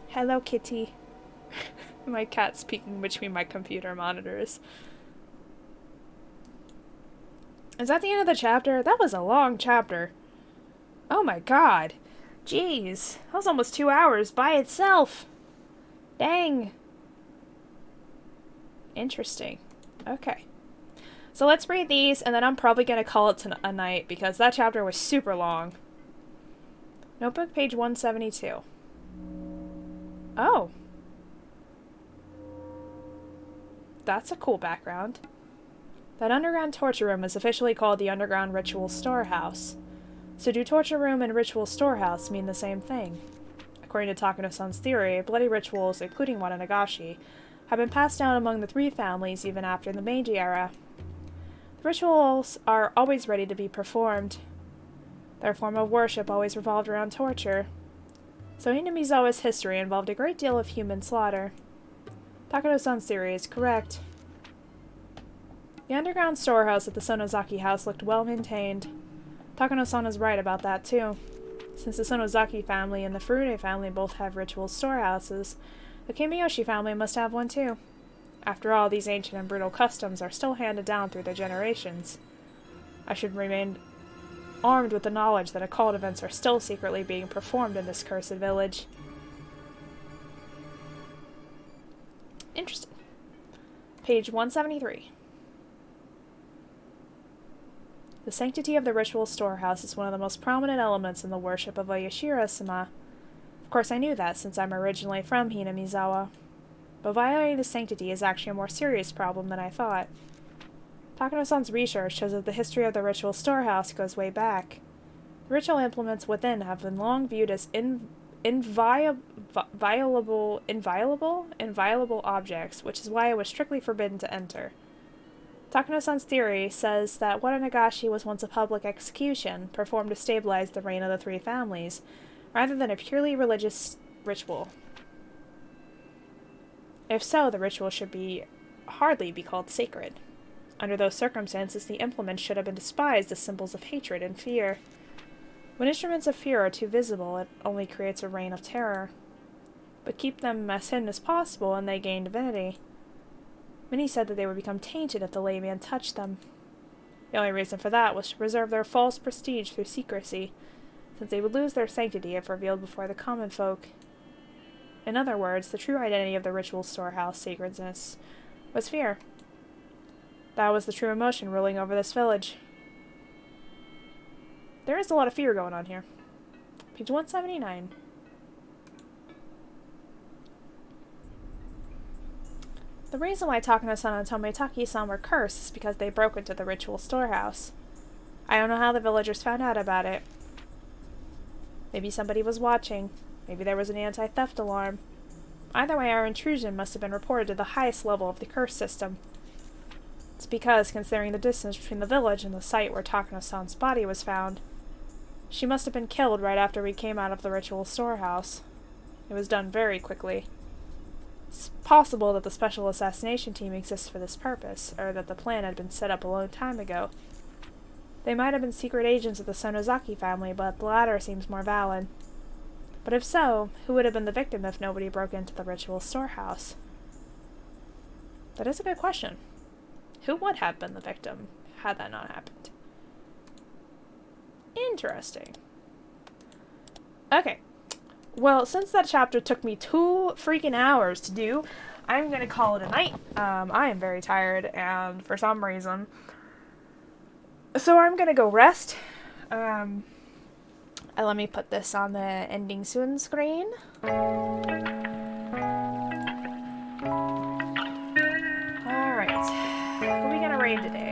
Hello, kitty. My cat's peeking between my computer monitors. Is that the end of the chapter? That was a long chapter. Oh my god. Jeez. That was almost 2 hours by itself. Dang. Interesting. Okay. So let's read these, and then I'm probably going to call it a night, because that chapter was super long. Notebook, page 172. Oh. That's a cool background. That underground torture room is officially called the Underground Ritual Storehouse. So do torture room and ritual storehouse mean the same thing? According to Takano-san's theory, bloody rituals, including one in Higurashi, have been passed down among the three families even after the Meiji era. The rituals are always ready to be performed. Their form of worship always revolved around torture. So Hinamizawa's history involved a great deal of human slaughter. Takano-san's theory is correct. The underground storehouse at the Sonozaki house looked well maintained. Takano-san is right about that too. Since the Sonozaki family and the Furude family both have ritual storehouses, the Kimiyoshi family must have one too. After all, these ancient and brutal customs are still handed down through the generations. I should remain armed with the knowledge that occult events are still secretly being performed in this cursed village. Interesting. Page 173. The sanctity of the ritual storehouse is one of the most prominent elements in the worship of Oyashiro-sama. Of course, I knew that since I'm originally from Hinamizawa. But violating the sanctity is actually a more serious problem than I thought. Takano-san's research shows that the history of the ritual storehouse goes way back. The ritual implements within have been long viewed as inviolable objects, which is why it was strictly forbidden to enter. Takano-san's theory says that Watanagashi was once a public execution, performed to stabilize the reign of the three families, rather than a purely religious ritual. If so, the ritual should hardly be called sacred. Under those circumstances, the implements should have been despised as symbols of hatred and fear. When instruments of fear are too visible, it only creates a reign of terror. But keep them as hidden as possible, and they gain divinity. Many said that they would become tainted if the layman touched them. The only reason for that was to preserve their false prestige through secrecy, since they would lose their sanctity if revealed before the common folk. In other words, the true identity of the ritual storehouse sacredness was fear. That was the true emotion ruling over this village. There is a lot of fear going on here. Page 179. The reason why Takano-san and Tomoitaki-san were cursed is because they broke into the ritual storehouse. I don't know how the villagers found out about it. Maybe somebody was watching. Maybe there was an anti-theft alarm. Either way, our intrusion must have been reported to the highest level of the curse system. It's because, considering the distance between the village and the site where Takano-san's body was found, she must have been killed right after we came out of the ritual storehouse. It was done very quickly. It's possible that the special assassination team exists for this purpose, or that the plan had been set up a long time ago. They might have been secret agents of the Sonozaki family, but the latter seems more valid. But if so, who would have been the victim if nobody broke into the ritual storehouse? That is a good question. Who would have been the victim had that not happened? Interesting. Okay. Well, since that chapter took me 2 freaking hours to do, I'm gonna call it a night. I am very tired, and for some reason. So I'm gonna go rest. Let me put this on the ending soon screen. Alright. What are we gonna raid today?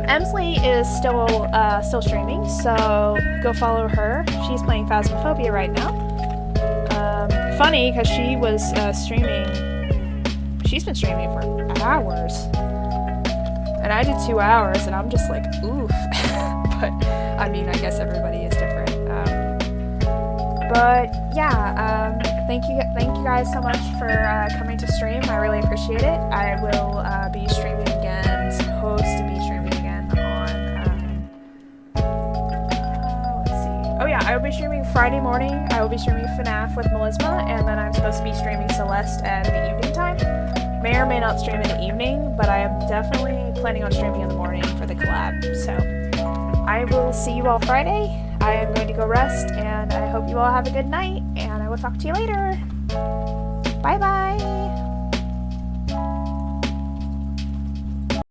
Emsley is still streaming, so go follow her. She's playing Phasmophobia right now. Funny, because she was streaming. She's been streaming for hours, and I did 2 hours, and I'm just like, oof. But I mean, I guess everybody is different. But yeah, thank you guys so much for coming to stream. I really appreciate it. I will be streaming again. Supposed to be streaming again on. Let's see. Oh yeah, I will be streaming Friday morning. I will be streaming FNAF with Melisma, and then I'm supposed to be streaming Celeste at the evening time. May or may not stream in the evening, but I am definitely planning on streaming in the morning for the collab. So I will see you all Friday. I am going to go rest, and I hope you all have a good night, and I will talk to you later. Bye bye!